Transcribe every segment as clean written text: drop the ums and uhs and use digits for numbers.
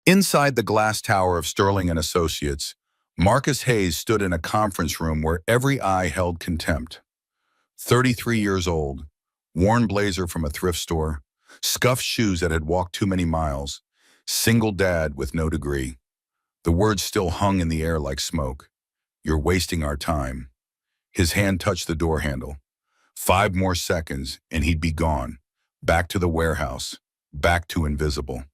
Inside the glass tower of Sterling and Associates, Marcus Hayes stood in a conference room where every eye held contempt. 33 years old, worn blazer from a thrift store, scuffed shoes that had walked too many miles, single dad with no degree. The words still hung in the air like smoke. You're wasting our time. His hand touched the door handle. 5 more seconds and he'd be gone. Back to the warehouse. Back to invisible.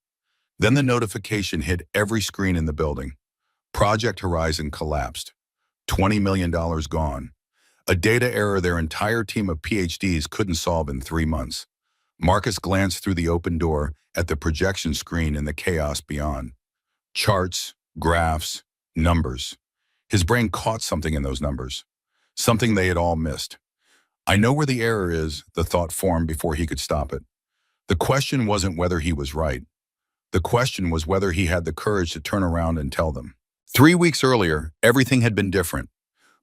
Then the notification hit every screen in the building. Project Horizon collapsed. $20 million gone. A data error their entire team of PhDs couldn't solve in 3 months. Marcus glanced through the open door at the projection screen and the chaos beyond. Charts, graphs, numbers. His brain caught something in those numbers. Something they had all missed. I know where the error is, the thought formed before he could stop it. The question wasn't whether he was right. The question was whether he had the courage to turn around and tell them. 3 weeks earlier, everything had been different.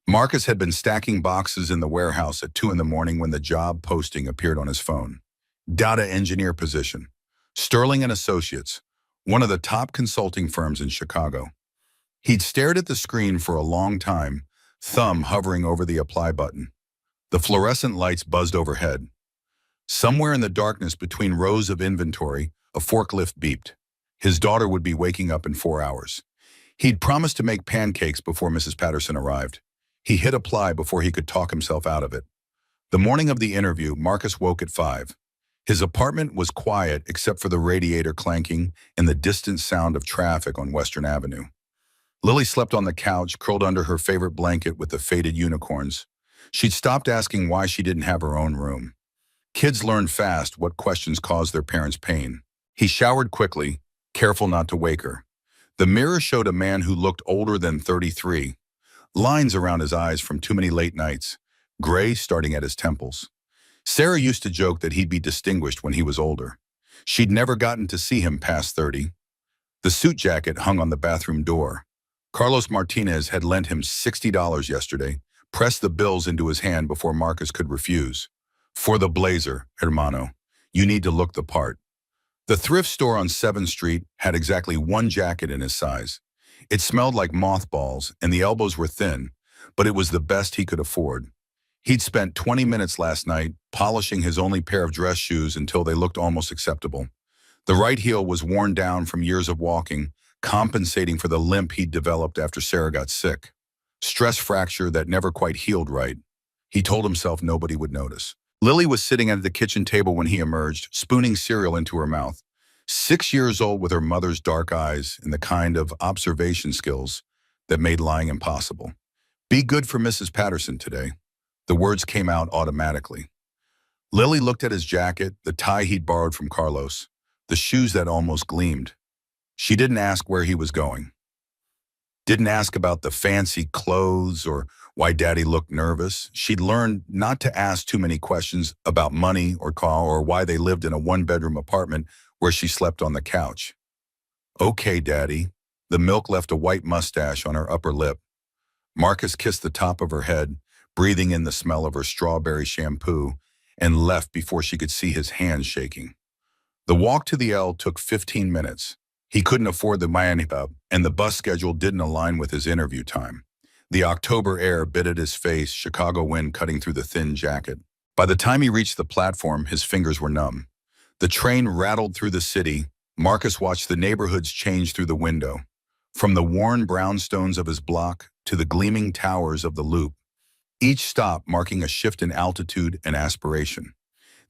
Marcus had been stacking boxes in the warehouse at 2 in the morning when the job posting appeared on his phone. Data engineer position. Sterling and Associates, one of the top consulting firms in Chicago. He'd stared at the screen for a long time, thumb hovering over the apply button. The fluorescent lights buzzed overhead. Somewhere in the darkness between rows of inventory, a forklift beeped. His daughter would be waking up in 4 hours. He'd promised to make pancakes before Mrs. Patterson arrived. He hit apply before he could talk himself out of it. The morning of the interview, Marcus woke at 5. His apartment was quiet except for the radiator clanking and the distant sound of traffic on Western Avenue. Lily slept on the couch, curled under her favorite blanket with the faded unicorns. She'd stopped asking why she didn't have her own room. Kids learn fast what questions cause their parents pain. He showered quickly, careful not to wake her. The mirror showed a man who looked older than 33. Lines around his eyes from too many late nights, gray starting at his temples. Sarah used to joke that he'd be distinguished when he was older. She'd never gotten to see him past 30. The suit jacket hung on the bathroom door. Carlos Martinez had lent him $60 yesterday, pressed the bills into his hand before Marcus could refuse. For the blazer, hermano. You need to look the part. The thrift store on 7th Street had exactly one jacket in his size. It smelled like mothballs and the elbows were thin, but it was the best he could afford. He'd spent 20 minutes last night polishing his only pair of dress shoes until they looked almost acceptable. The right heel was worn down from years of walking, compensating for the limp he'd developed after Sarah got sick. Stress fracture that never quite healed right. He told himself nobody would notice. Lily was sitting at the kitchen table when he emerged, spooning cereal into her mouth. 6 years old with her mother's dark eyes and the kind of observation skills that made lying impossible. Be good for Mrs. Patterson today. The words came out automatically. Lily looked at his jacket, the tie he'd borrowed from Carlos, the shoes that almost gleamed. She didn't ask where he was going. Didn't ask about the fancy clothes or why Daddy looked nervous. She'd learned not to ask too many questions about money or car or why they lived in a 1-bedroom apartment where she slept on the couch. Okay, Daddy. The milk left a white mustache on her upper lip. Marcus kissed the top of her head, breathing in the smell of her strawberry shampoo, and left before she could see his hands shaking. The walk to the L took 15 minutes. He couldn't afford the Miami pub, and the bus schedule didn't align with his interview time. The October air bit at his face, Chicago wind cutting through the thin jacket. By the time he reached the platform, his fingers were numb. The train rattled through the city. Marcus watched the neighborhoods change through the window. From the worn brownstones of his block to the gleaming towers of the Loop, each stop marking a shift in altitude and aspiration.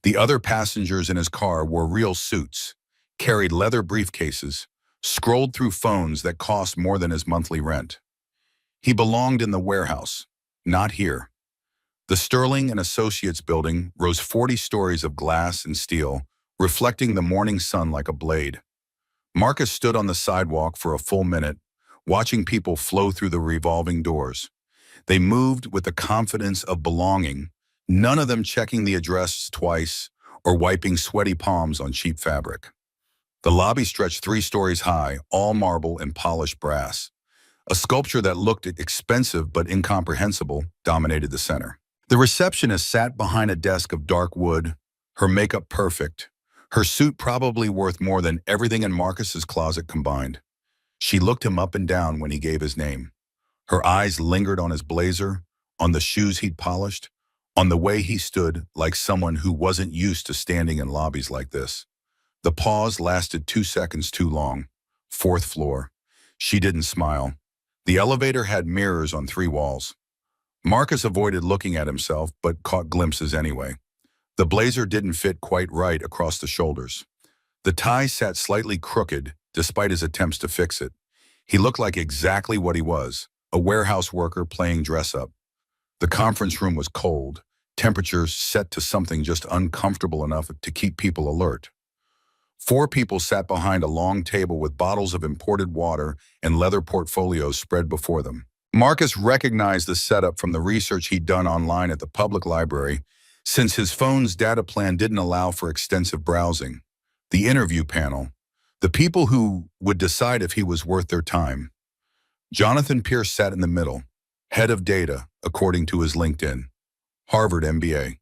The other passengers in his car wore real suits, carried leather briefcases, scrolled through phones that cost more than his monthly rent. He belonged in the warehouse, not here. The Sterling and Associates building rose 40 stories of glass and steel, reflecting the morning sun like a blade. Marcus stood on the sidewalk for a full minute, watching people flow through the revolving doors. They moved with the confidence of belonging, none of them checking the address twice or wiping sweaty palms on cheap fabric. The lobby stretched 3 stories high, all marble and polished brass. A sculpture that looked expensive but incomprehensible dominated the center. The receptionist sat behind a desk of dark wood, her makeup perfect, her suit probably worth more than everything in Marcus's closet combined. She looked him up and down when he gave his name. Her eyes lingered on his blazer, on the shoes he'd polished, on the way he stood like someone who wasn't used to standing in lobbies like this. The pause lasted 2 seconds too long. Fourth floor. She didn't smile. The elevator had mirrors on 3 walls. Marcus avoided looking at himself, but caught glimpses anyway. The blazer didn't fit quite right across the shoulders. The tie sat slightly crooked, despite his attempts to fix it. He looked like exactly what he was, a warehouse worker playing dress-up. The conference room was cold, temperatures set to something just uncomfortable enough to keep people alert. 4 people sat behind a long table with bottles of imported water and leather portfolios spread before them. Marcus recognized the setup from the research he'd done online at the public library, since his phone's data plan didn't allow for extensive browsing. The interview panel, the people who would decide if he was worth their time. Jonathan Pierce sat in the middle, head of data, according to his LinkedIn. Harvard MBA.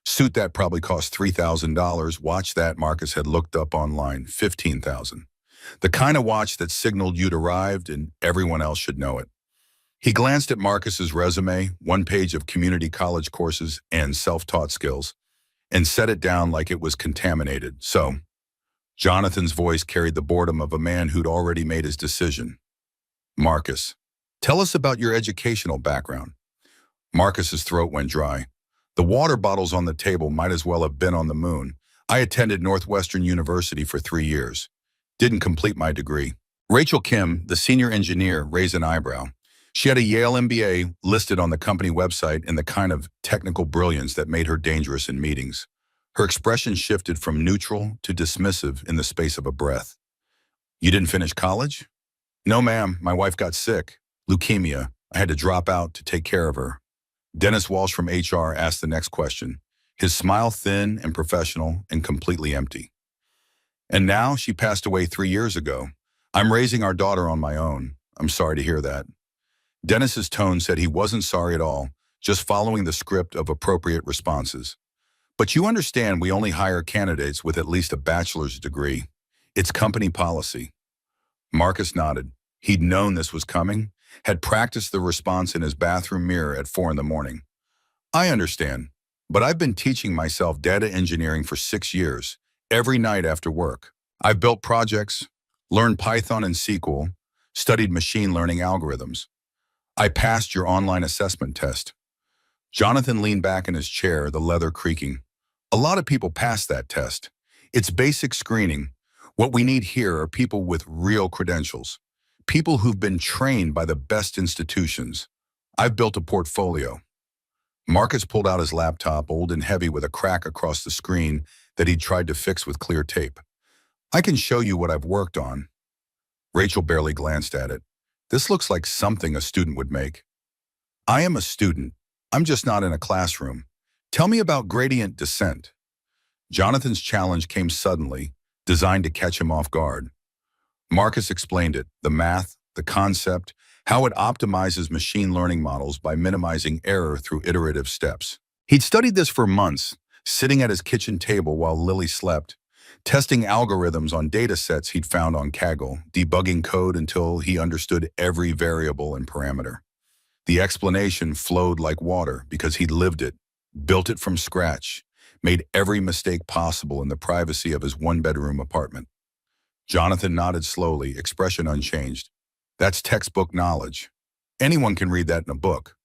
Suit that probably cost $3,000. Watch that, Marcus had looked up online, $15,000. The kind of watch that signaled you'd arrived and everyone else should know it. He glanced at Marcus's resume, 1 page of community college courses and self-taught skills, and set it down like it was contaminated. So, Jonathan's voice carried the boredom of a man who'd already made his decision. Marcus, tell us about your educational background. Marcus's throat went dry. The water bottles on the table might as well have been on the moon. I attended Northwestern University for 3 years. Didn't complete my degree. Rachel Kim, the senior engineer, raised an eyebrow. She had a Yale MBA listed on the company website in the kind of technical brilliance that made her dangerous in meetings. Her expression shifted from neutral to dismissive in the space of a breath. You didn't finish college? No, ma'am. My wife got sick. Leukemia. I had to drop out to take care of her. Dennis Walsh from HR asked the next question, his smile thin and professional and completely empty. And now she passed away 3 years ago. I'm raising our daughter on my own. I'm sorry to hear that. Dennis's tone said he wasn't sorry at all, just following the script of appropriate responses. But you understand we only hire candidates with at least a bachelor's degree. It's company policy. Marcus nodded. He'd known this was coming, had practiced the response in his bathroom mirror at 4 in the morning. I understand, but I've been teaching myself data engineering for 6 years, every night after work. I've built projects, learned Python and SQL, studied machine learning algorithms. I passed your online assessment test. Jonathan leaned back in his chair, the leather creaking. A lot of people pass that test. It's basic screening. What we need here are people with real credentials, people who've been trained by the best institutions. I've built a portfolio. Marcus pulled out his laptop, old and heavy with a crack across the screen that he'd tried to fix with clear tape. I can show you what I've worked on. Rachel barely glanced at it. This looks like something a student would make. I am a student. I'm just not in a classroom. Tell me about gradient descent. Jonathan's challenge came suddenly, designed to catch him off guard. Marcus explained it, the math, the concept, how it optimizes machine learning models by minimizing error through iterative steps. He'd studied this for months, sitting at his kitchen table while Lily slept, testing algorithms on data sets he'd found on Kaggle, debugging code until he understood every variable and parameter. The explanation flowed like water because he'd lived it, built it from scratch, made every mistake possible in the privacy of his 1-bedroom apartment. Jonathan nodded slowly, expression unchanged. That's textbook knowledge. Anyone can read that in a book.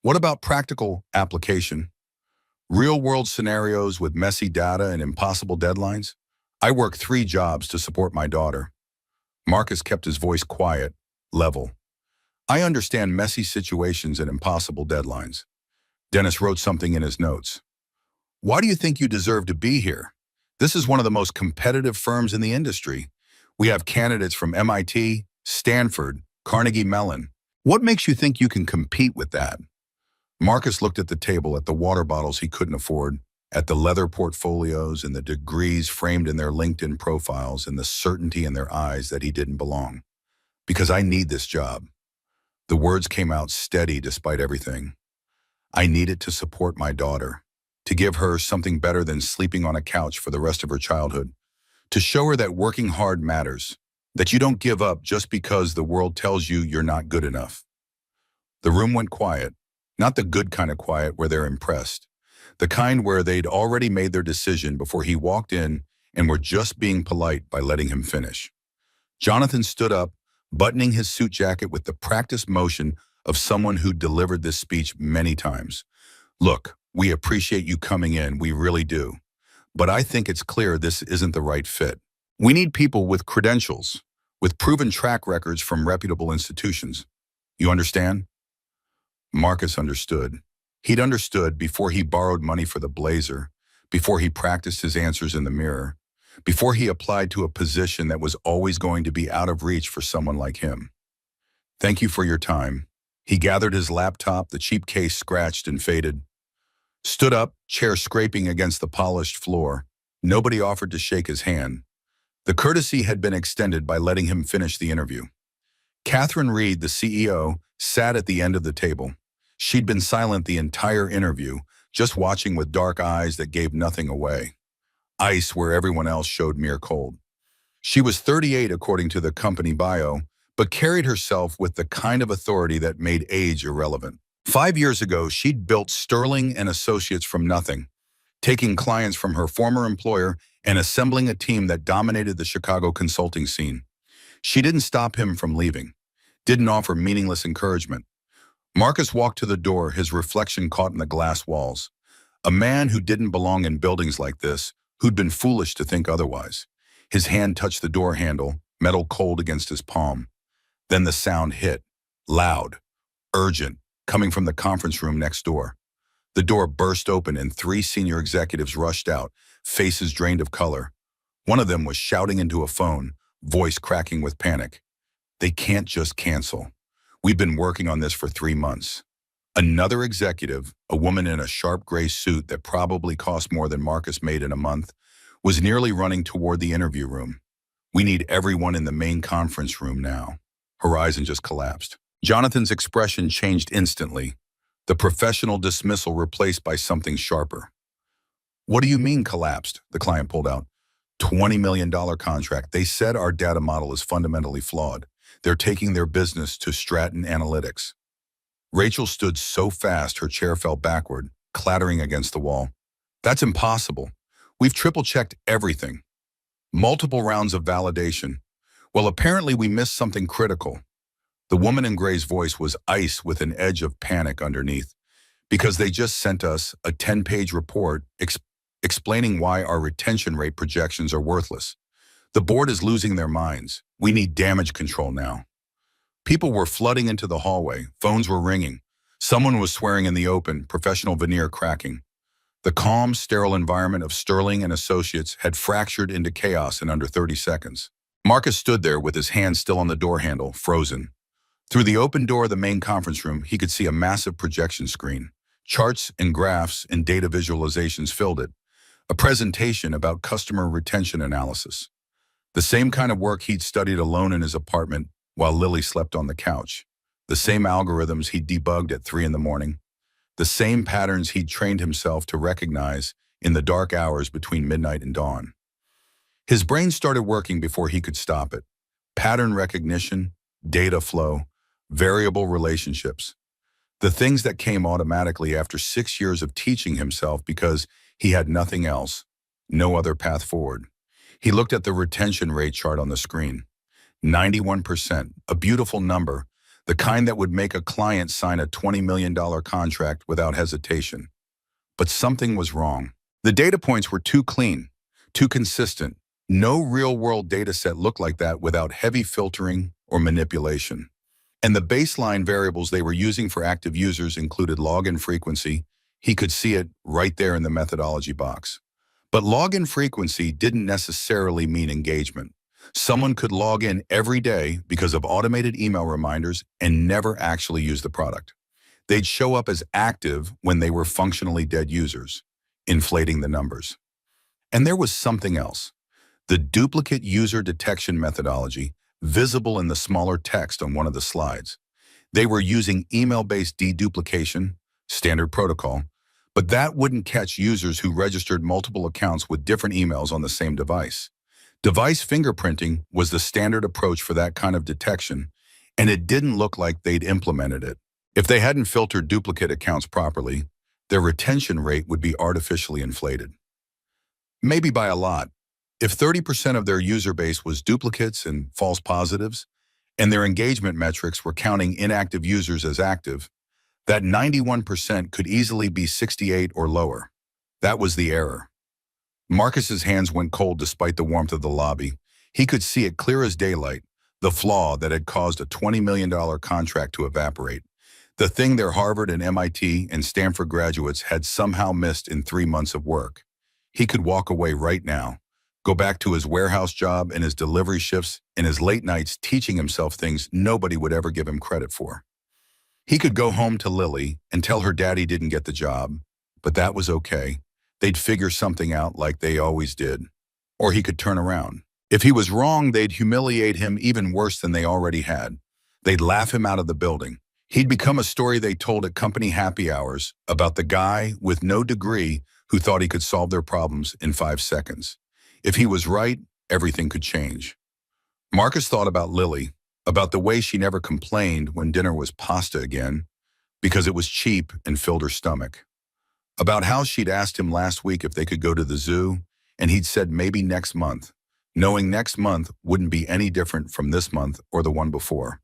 What about practical application? Real-world scenarios with messy data and impossible deadlines? I work 3 jobs to support my daughter. Marcus kept his voice quiet, level. I understand messy situations and impossible deadlines. Dennis wrote something in his notes. Why do you think you deserve to be here? This is one of the most competitive firms in the industry. We have candidates from MIT, Stanford, Carnegie Mellon. What makes you think you can compete with that? Marcus looked at the table, at the water bottles he couldn't afford, at the leather portfolios and the degrees framed in their LinkedIn profiles and the certainty in their eyes that he didn't belong. Because I need this job. The words came out steady despite everything. I need it to support my daughter, to give her something better than sleeping on a couch for the rest of her childhood, to show her that working hard matters, that you don't give up just because the world tells you you're not good enough. The room went quiet, not the good kind of quiet where they're impressed, the kind where they'd already made their decision before he walked in and were just being polite by letting him finish. Jonathan stood up, buttoning his suit jacket with the practiced motion of someone who delivered this speech many times. Look, we appreciate you coming in, we really do. But I think it's clear this isn't the right fit. We need people with credentials, with proven track records from reputable institutions. You understand? Marcus understood. He'd understood before he borrowed money for the blazer, before he practiced his answers in the mirror, before he applied to a position that was always going to be out of reach for someone like him. Thank you for your time. He gathered his laptop, the cheap case scratched and faded. Stood up, chair scraping against the polished floor. Nobody offered to shake his hand. The courtesy had been extended by letting him finish the interview. Catherine Reed, the CEO, sat at the end of the table. She'd been silent the entire interview, just watching with dark eyes that gave nothing away. Ice where everyone else showed mere cold. She was 38 according to the company bio, but carried herself with the kind of authority that made age irrelevant. 5 years ago, she'd built Sterling and Associates from nothing, taking clients from her former employer and assembling a team that dominated the Chicago consulting scene. She didn't stop him from leaving, didn't offer meaningless encouragement. Marcus walked to the door, his reflection caught in the glass walls. A man who didn't belong in buildings like this, who'd been foolish to think otherwise. His hand touched the door handle, metal cold against his palm. Then the sound hit, loud, urgent, coming from the conference room next door. The door burst open and 3 senior executives rushed out, faces drained of color. One of them was shouting into a phone, voice cracking with panic. They can't just cancel. We've been working on this for 3 months. Another executive, a woman in a sharp gray suit that probably cost more than Marcus made in a month, was nearly running toward the interview room. We need everyone in the main conference room now. Horizon just collapsed. Jonathan's expression changed instantly, the professional dismissal replaced by something sharper. What do you mean collapsed? The client pulled out. $20 million contract. They said our data model is fundamentally flawed. They're taking their business to Stratton Analytics. Rachel stood so fast her chair fell backward, clattering against the wall. That's impossible. We've triple-checked everything. Multiple rounds of validation. Well, apparently we missed something critical. The woman in gray's voice was ice with an edge of panic underneath, because they just sent us a 10-page report explaining why our retention rate projections are worthless. The board is losing their minds. We need damage control now. People were flooding into the hallway. Phones were ringing. Someone was swearing in the open, professional veneer cracking. The calm, sterile environment of Sterling and Associates had fractured into chaos in under 30 seconds. Marcus stood there with his hand still on the door handle, frozen. Through the open door of the main conference room, he could see a massive projection screen. Charts and graphs and data visualizations filled it. A presentation about customer retention analysis. The same kind of work he'd studied alone in his apartment while Lily slept on the couch. The same algorithms he'd debugged at 3 in the morning. The same patterns he'd trained himself to recognize in the dark hours between midnight and dawn. His brain started working before he could stop it. Pattern recognition, data flow, variable relationships. The things that came automatically after 6 years of teaching himself because he had nothing else, no other path forward. He looked at the retention rate chart on the screen. 91%, a beautiful number, the kind that would make a client sign a $20 million contract without hesitation. But something was wrong. The data points were too clean, too consistent. No real-world data set looked like that without heavy filtering or manipulation. And the baseline variables they were using for active users included login frequency. He could see it right there in the methodology box. But login frequency didn't necessarily mean engagement. Someone could log in every day because of automated email reminders and never actually use the product. They'd show up as active when they were functionally dead users, inflating the numbers. And there was something else. The duplicate user detection methodology, visible in the smaller text on one of the slides. They were using email-based deduplication, standard protocol, but that wouldn't catch users who registered multiple accounts with different emails on the same device. Device fingerprinting was the standard approach for that kind of detection, and it didn't look like they'd implemented it. If they hadn't filtered duplicate accounts properly, their retention rate would be artificially inflated. Maybe by a lot. If 30% of their user base was duplicates and false positives, and their engagement metrics were counting inactive users as active, that 91% could easily be 68 or lower. That was the error. Marcus's hands went cold despite the warmth of the lobby. He could see it clear as daylight, the flaw that had caused a $20 million contract to evaporate. The thing their Harvard and MIT and Stanford graduates had somehow missed in 3 months of work. He could walk away right now, go back to his warehouse job and his delivery shifts and his late nights teaching himself things nobody would ever give him credit for. He could go home to Lily and tell her daddy didn't get the job, but that was okay. They'd figure something out like they always did. Or he could turn around. If he was wrong, they'd humiliate him even worse than they already had. They'd laugh him out of the building. He'd become a story they told at company happy hours about the guy with no degree who thought he could solve their problems in 5 seconds. If he was right, everything could change. Marcus thought about Lily, about the way she never complained when dinner was pasta again, because it was cheap and filled her stomach. About how she'd asked him last week if they could go to the zoo, and he'd said maybe next month, knowing next month wouldn't be any different from this month or the one before.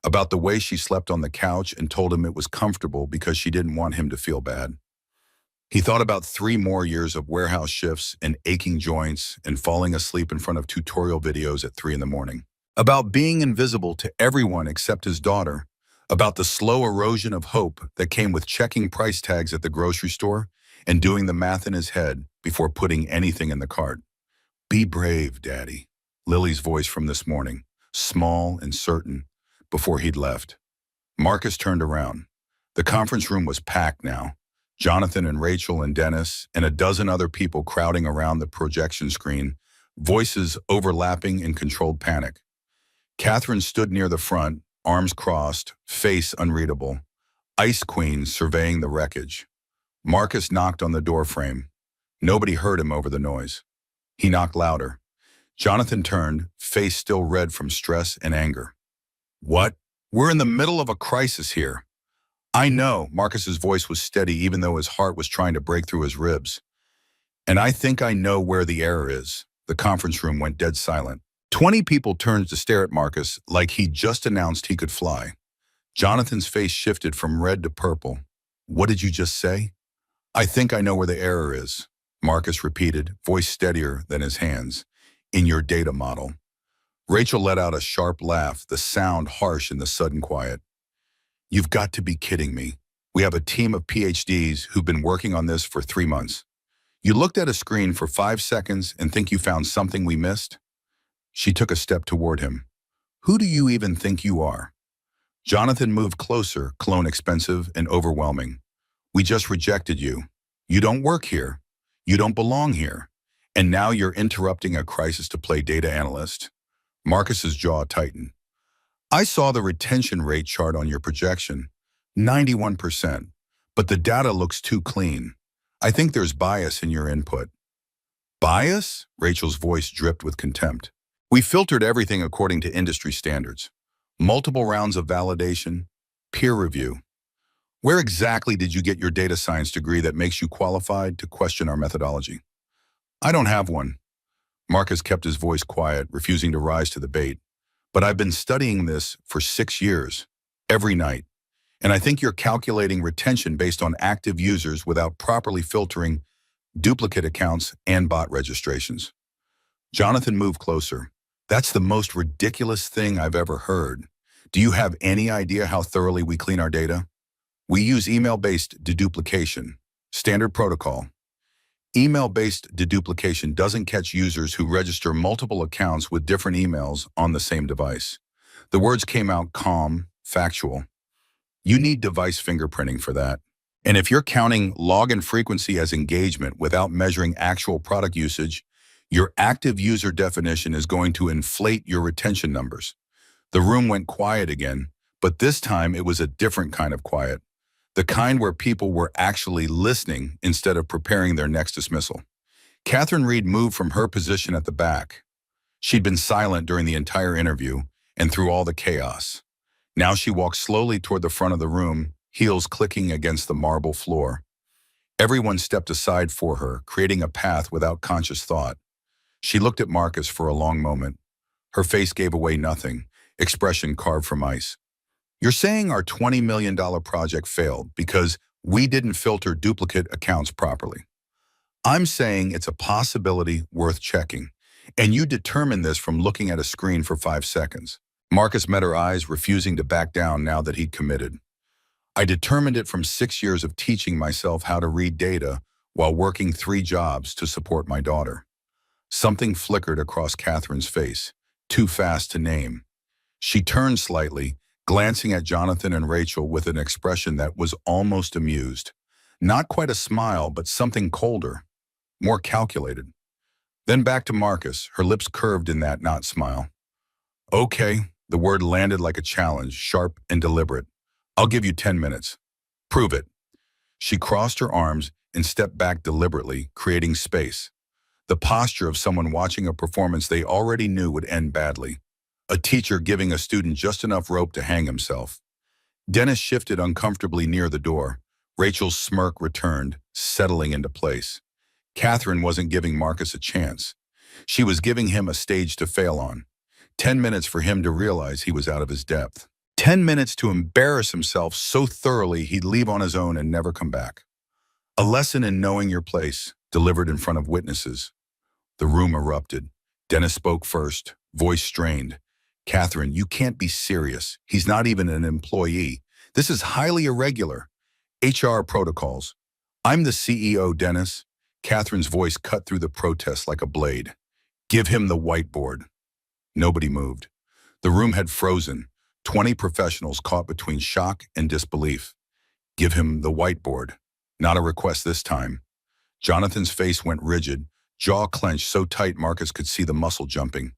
About the way she slept on the couch and told him it was comfortable because she didn't want him to feel bad. He thought about 3 more years of warehouse shifts and aching joints and falling asleep in front of tutorial videos at 3 in the morning. About being invisible to everyone except his daughter. About the slow erosion of hope that came with checking price tags at the grocery store and doing the math in his head before putting anything in the cart. Be brave, Daddy. Lily's voice from this morning, small and certain, before he'd left. Marcus turned around. The conference room was packed now. Jonathan and Rachel and Dennis and a dozen other people crowding around the projection screen, voices overlapping in controlled panic. Catherine stood near the front, arms crossed, face unreadable. Ice Queen surveying the wreckage. Marcus knocked on the door frame. Nobody heard him over the noise. He knocked louder. Jonathan turned, face still red from stress and anger. What? We're in the middle of a crisis here. I know, Marcus's voice was steady even though his heart was trying to break through his ribs. And I think I know where the error is. The conference room went dead silent. 20 people turned to stare at Marcus like he'd just announced he could fly. Jonathan's face shifted from red to purple. What did you just say? I think I know where the error is, Marcus repeated, voice steadier than his hands. In your data model. Rachel let out a sharp laugh, the sound harsh in the sudden quiet. You've got to be kidding me. We have a team of PhDs who've been working on this for 3 months. You looked at a screen for 5 seconds and think you found something we missed? She took a step toward him. Who do you even think you are? Jonathan moved closer, clone expensive and overwhelming. We just rejected you. You don't work here. You don't belong here. And now you're interrupting a crisis to play data analyst. Marcus's jaw tightened. I saw the retention rate chart on your projection, 91%, but the data looks too clean. I think there's bias in your input. Bias? Rachel's voice dripped with contempt. We filtered everything according to industry standards. Multiple rounds of validation, peer review. Where exactly did you get your data science degree that makes you qualified to question our methodology? I don't have one. Marcus kept his voice quiet, refusing to rise to the bait. But I've been studying this for 6 years, every night. And I think you're calculating retention based on active users without properly filtering duplicate accounts and bot registrations. Jonathan moved closer. That's the most ridiculous thing I've ever heard. Do you have any idea how thoroughly we clean our data? We use email-based deduplication, standard protocol. Email-based deduplication doesn't catch users who register multiple accounts with different emails on the same device. The words came out calm, factual. You need device fingerprinting for that. And if you're counting login frequency as engagement without measuring actual product usage, your active user definition is going to inflate your retention numbers. The room went quiet again, but this time it was a different kind of quiet. The kind where people were actually listening instead of preparing their next dismissal. Catherine Reed moved from her position at the back. She'd been silent during the entire interview and through all the chaos. Now she walked slowly toward the front of the room, heels clicking against the marble floor. Everyone stepped aside for her, creating a path without conscious thought. She looked at Marcus for a long moment. Her face gave away nothing, expression carved from ice. You're saying our $20 million project failed because we didn't filter duplicate accounts properly. I'm saying it's a possibility worth checking, and you determined this from looking at a screen for 5 seconds. Marcus met her eyes, refusing to back down now that he'd committed. I determined it from 6 years of teaching myself how to read data while working 3 jobs to support my daughter. Something flickered across Catherine's face, too fast to name. She turned slightly, glancing at Jonathan and Rachel with an expression that was almost amused. Not quite a smile, but something colder, more calculated. Then back to Marcus, her lips curved in that not smile. Okay, the word landed like a challenge, sharp and deliberate. I'll give you 10 minutes. Prove it. She crossed her arms and stepped back deliberately, creating space. The posture of someone watching a performance they already knew would end badly. A teacher giving a student just enough rope to hang himself. Dennis shifted uncomfortably near the door. Rachel's smirk returned, settling into place. Catherine wasn't giving Marcus a chance. She was giving him a stage to fail on. 10 minutes for him to realize he was out of his depth. 10 minutes to embarrass himself so thoroughly he'd leave on his own and never come back. A lesson in knowing your place, delivered in front of witnesses. The room erupted. Dennis spoke first, voice strained. Catherine, you can't be serious. He's not even an employee. This is highly irregular. HR protocols. I'm the CEO, Dennis. Catherine's voice cut through the protest like a blade. Give him the whiteboard. Nobody moved. The room had frozen. 20 professionals caught between shock and disbelief. Give him the whiteboard. Not a request this time. Jonathan's face went rigid, jaw clenched so tight Marcus could see the muscle jumping.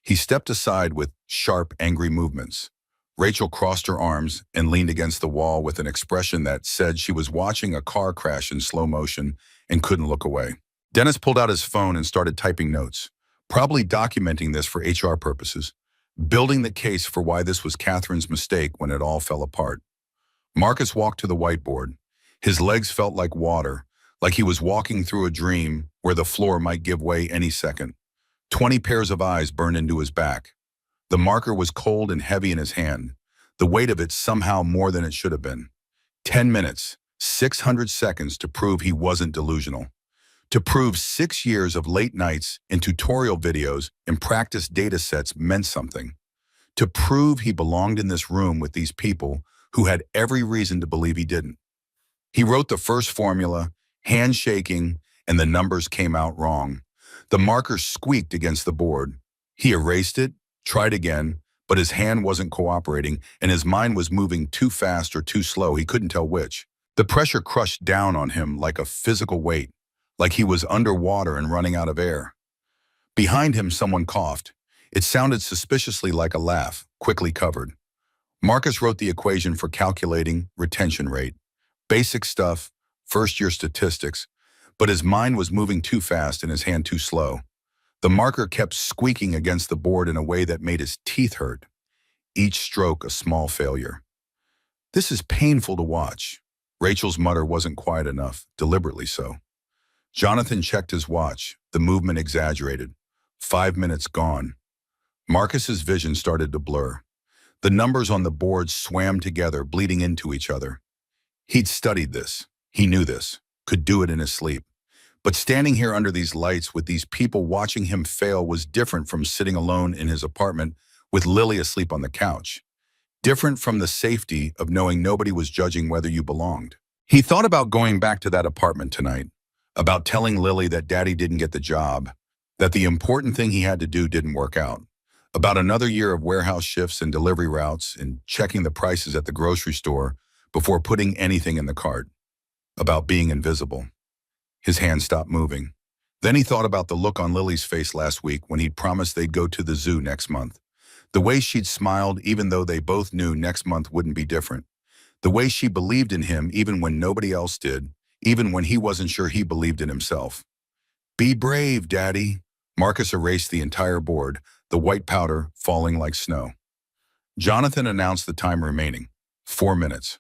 He stepped aside with sharp, angry movements. Rachel crossed her arms and leaned against the wall with an expression that said she was watching a car crash in slow motion and couldn't look away. Dennis pulled out his phone and started typing notes, probably documenting this for HR purposes, building the case for why this was Catherine's mistake when it all fell apart. Marcus walked to the whiteboard. His legs felt like water, like he was walking through a dream where the floor might give way any second. 20 pairs of eyes burned into his back. The marker was cold and heavy in his hand, the weight of it somehow more than it should have been. 10 minutes, 600 seconds to prove he wasn't delusional. To prove 6 years of late nights and tutorial videos and practice data sets meant something. To prove he belonged in this room with these people who had every reason to believe he didn't. He wrote the first formula, handshaking, and the numbers came out wrong. The marker squeaked against the board. He erased it, tried again, but his hand wasn't cooperating and his mind was moving too fast or too slow. He couldn't tell which. The pressure crushed down on him like a physical weight, like he was underwater and running out of air. Behind him, someone coughed. It sounded suspiciously like a laugh, quickly covered. Marcus wrote the equation for calculating retention rate. Basic stuff, first-year statistics, but his mind was moving too fast and his hand too slow. The marker kept squeaking against the board in a way that made his teeth hurt. Each stroke a small failure. This is painful to watch. Rachel's mutter wasn't quiet enough, deliberately so. Jonathan checked his watch, the movement exaggerated. 5 minutes gone. Marcus's vision started to blur. The numbers on the board swam together, bleeding into each other. He'd studied this. He knew this, could do it in his sleep. But standing here under these lights with these people watching him fail was different from sitting alone in his apartment with Lily asleep on the couch. Different from the safety of knowing nobody was judging whether you belonged. He thought about going back to that apartment tonight, about telling Lily that Daddy didn't get the job, that the important thing he had to do didn't work out, about another year of warehouse shifts and delivery routes and checking the prices at the grocery store before putting anything in the cart, about being invisible. His hand stopped moving. Then he thought about the look on Lily's face last week when he'd promised they'd go to the zoo next month. The way she'd smiled even though they both knew next month wouldn't be different. The way she believed in him even when nobody else did, even when he wasn't sure he believed in himself. Be brave, Daddy. Marcus erased the entire board, the white powder falling like snow. Jonathan announced the time remaining. 4 minutes.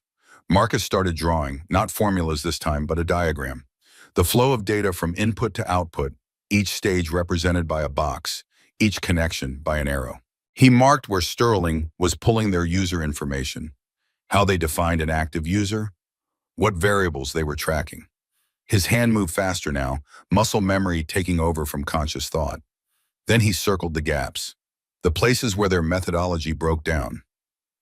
Marcus started drawing, not formulas this time, but a diagram. The flow of data from input to output, each stage represented by a box, each connection by an arrow. He marked where Sterling was pulling their user information, how they defined an active user, what variables they were tracking. His hand moved faster now, muscle memory taking over from conscious thought. Then he circled the gaps, the places where their methodology broke down.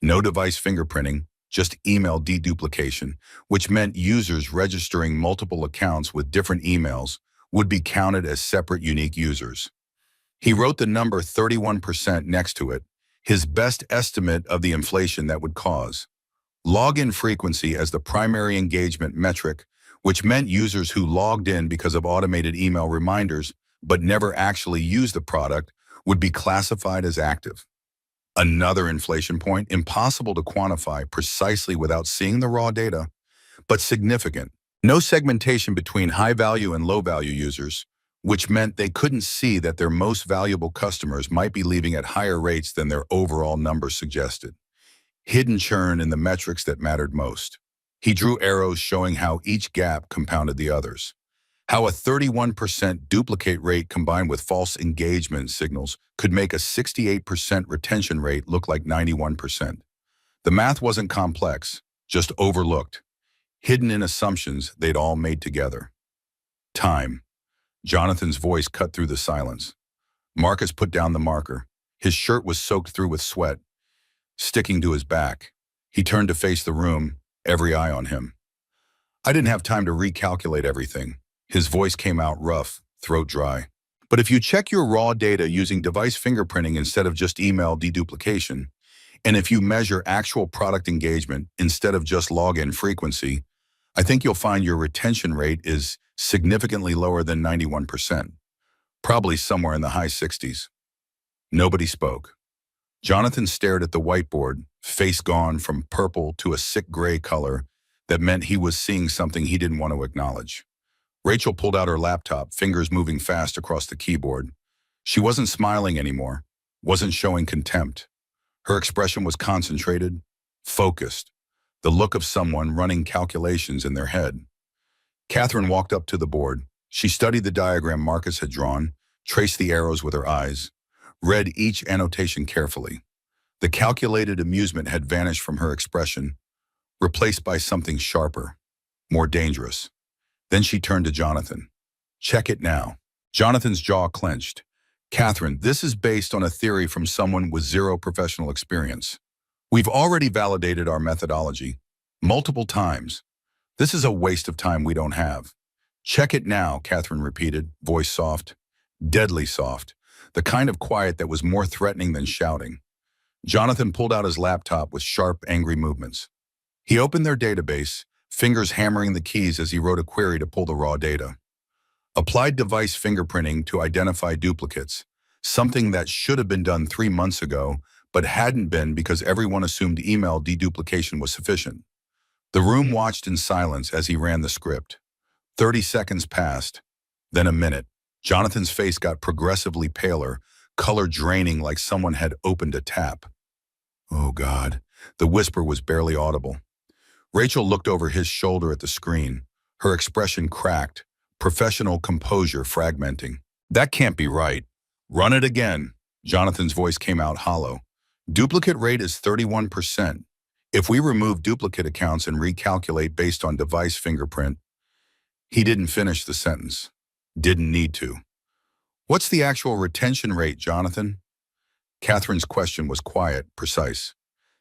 No device fingerprinting, just email deduplication, which meant users registering multiple accounts with different emails would be counted as separate unique users. He wrote the number 31% next to it, his best estimate of the inflation that would cause. Login frequency as the primary engagement metric, which meant users who logged in because of automated email reminders but never actually used the product would be classified as active. Another inflation point, impossible to quantify precisely without seeing the raw data, but significant. No segmentation between high-value and low-value users, which meant they couldn't see that their most valuable customers might be leaving at higher rates than their overall numbers suggested. Hidden churn in the metrics that mattered most. He drew arrows showing how each gap compounded the others. How a 31% duplicate rate combined with false engagement signals could make a 68% retention rate look like 91%. The math wasn't complex, just overlooked, hidden in assumptions they'd all made together. Time. Jonathan's voice cut through the silence. Marcus put down the marker. His shirt was soaked through with sweat, sticking to his back. He turned to face the room, every eye on him. I didn't have time to recalculate everything. His voice came out rough, throat dry. But if you check your raw data using device fingerprinting instead of just email deduplication, and if you measure actual product engagement instead of just login frequency, I think you'll find your retention rate is significantly lower than 91%, probably somewhere in the high 60s. Nobody spoke. Jonathan stared at the whiteboard, face gone from purple to a sick gray color that meant he was seeing something he didn't want to acknowledge. Rachel pulled out her laptop, fingers moving fast across the keyboard. She wasn't smiling anymore, wasn't showing contempt. Her expression was concentrated, focused, the look of someone running calculations in their head. Catherine walked up to the board. She studied the diagram Marcus had drawn, traced the arrows with her eyes, read each annotation carefully. The calculated amusement had vanished from her expression, replaced by something sharper, more dangerous. Then she turned to Jonathan. Check it now. Jonathan's jaw clenched. Catherine, this is based on a theory from someone with zero professional experience. We've already validated our methodology multiple times. This is a waste of time we don't have. Check it now, Catherine repeated, voice soft, deadly soft, the kind of quiet that was more threatening than shouting. Jonathan pulled out his laptop with sharp, angry movements. He opened their database, fingers hammering the keys as he wrote a query to pull the raw data. Applied device fingerprinting to identify duplicates, something that should have been done 3 months ago, but hadn't been because everyone assumed email deduplication was sufficient. The room watched in silence as he ran the script. 30 seconds passed, then a minute. Jonathan's face got progressively paler, color draining like someone had opened a tap. Oh God, the whisper was barely audible. Rachel looked over his shoulder at the screen, her expression cracked, professional composure fragmenting. That can't be right. Run it again. Jonathan's voice came out hollow. Duplicate rate is 31%. If we remove duplicate accounts and recalculate based on device fingerprint, he didn't finish the sentence. Didn't need to. What's the actual retention rate, Jonathan? Catherine's question was quiet, precise.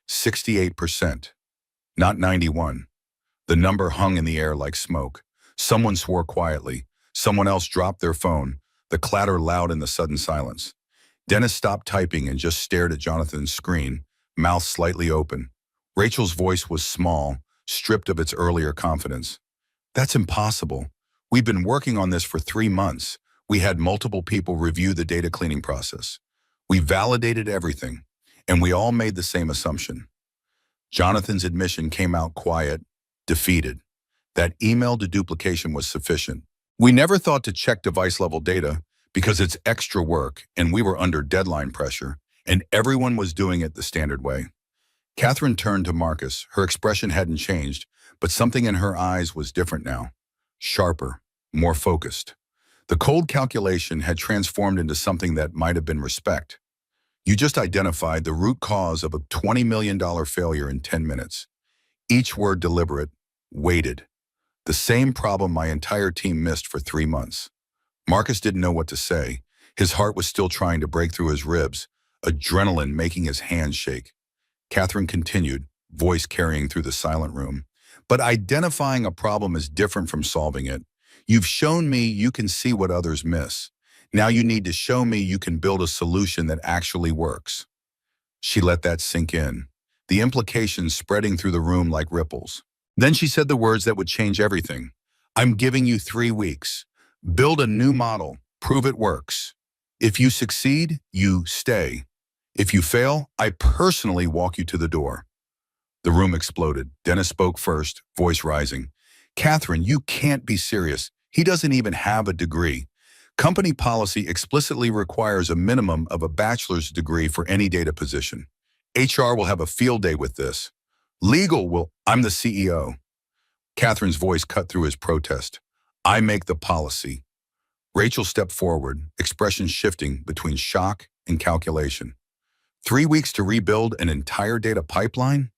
68%. Not 91. The number hung in the air like smoke. Someone swore quietly. Someone else dropped their phone, the clatter loud in the sudden silence. Dennis stopped typing and just stared at Jonathan's screen, mouth slightly open. Rachel's voice was small, stripped of its earlier confidence. That's impossible. We've been working on this for 3 months. We had multiple people review the data cleaning process. We validated everything, and we all made the same assumption. Jonathan's admission came out quiet, defeated. That email deduplication was sufficient. We never thought to check device-level data because it's extra work and we were under deadline pressure and everyone was doing it the standard way. Catherine turned to Marcus. Her expression hadn't changed, but something in her eyes was different now. Sharper, more focused. The cold calculation had transformed into something that might have been respect. You just identified the root cause of a $20 million failure in 10 minutes. Each word deliberate, weighted. The same problem my entire team missed for 3 months. Marcus didn't know what to say. His heart was still trying to break through his ribs, adrenaline making his hands shake. Catherine continued, voice carrying through the silent room. But identifying a problem is different from solving it. You've shown me you can see what others miss. Now you need to show me you can build a solution that actually works. She let that sink in, the implications spreading through the room like ripples. Then she said the words that would change everything. I'm giving you 3 weeks. Build a new model. Prove it works. If you succeed, you stay. If you fail, I personally walk you to the door. The room exploded. Dennis spoke first, voice rising. Catherine, you can't be serious. He doesn't even have a degree. Company policy explicitly requires a minimum of a bachelor's degree for any data position. HR will have a field day with this. Legal will, I'm the CEO. Catherine's voice cut through his protest. I make the policy. Rachel stepped forward, expression shifting between shock and calculation. 3 weeks to rebuild an entire data pipeline?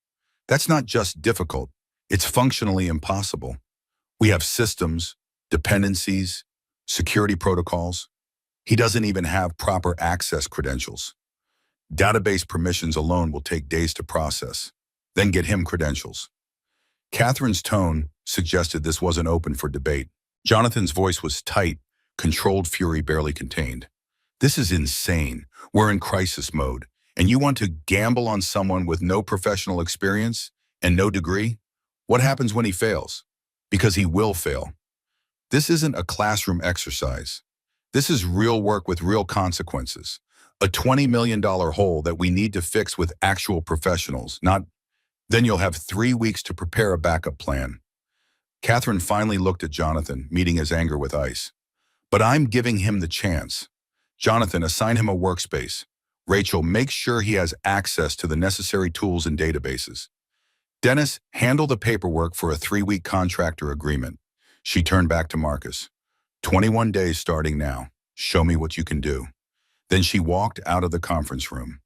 That's not just difficult, it's functionally impossible. We have systems, dependencies, security protocols. He doesn't even have proper access credentials. Database permissions alone will take days to process, then get him credentials. Catherine's tone suggested this wasn't open for debate. Jonathan's voice was tight, controlled fury barely contained. This is insane. We're in crisis mode. And you want to gamble on someone with no professional experience and no degree? What happens when he fails? Because he will fail. This isn't a classroom exercise. This is real work with real consequences. A $20 million hole that we need to fix with actual professionals, not then you'll have 3 weeks to prepare a backup plan. Catherine finally looked at Jonathan, meeting his anger with ice. But I'm giving him the chance. Jonathan, assign him a workspace. Rachel, make sure he has access to the necessary tools and databases. Dennis, handle the paperwork for a 3-week contractor agreement. She turned back to Marcus. 21 days starting now. Show me what you can do. Then she walked out of the conference room.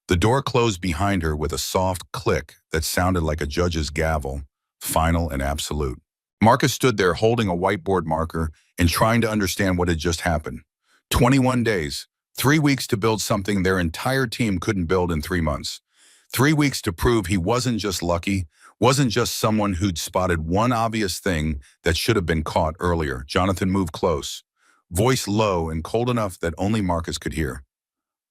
The door closed behind her with a soft click that sounded like a judge's gavel, final and absolute. Marcus stood there holding a whiteboard marker and trying to understand what had just happened. 21 days. 3 weeks to build something their entire team couldn't build in 3 months. 3 weeks to prove he wasn't just lucky, wasn't just someone who'd spotted one obvious thing that should have been caught earlier. Jonathan moved close, voice low and cold enough that only Marcus could hear.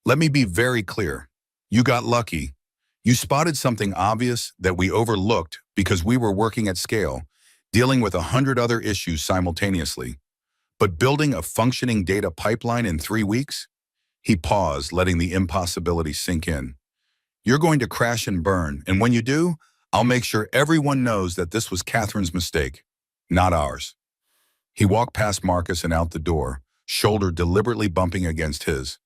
Let me be very clear. You got lucky. You spotted something obvious that we overlooked because we were working at scale, dealing with 100 other issues simultaneously. But building a functioning data pipeline in 3 weeks? He paused, letting the impossibility sink in. You're going to crash and burn, and when you do, I'll make sure everyone knows that this was Catherine's mistake, not ours. He walked past Marcus and out the door, shoulder deliberately bumping against his.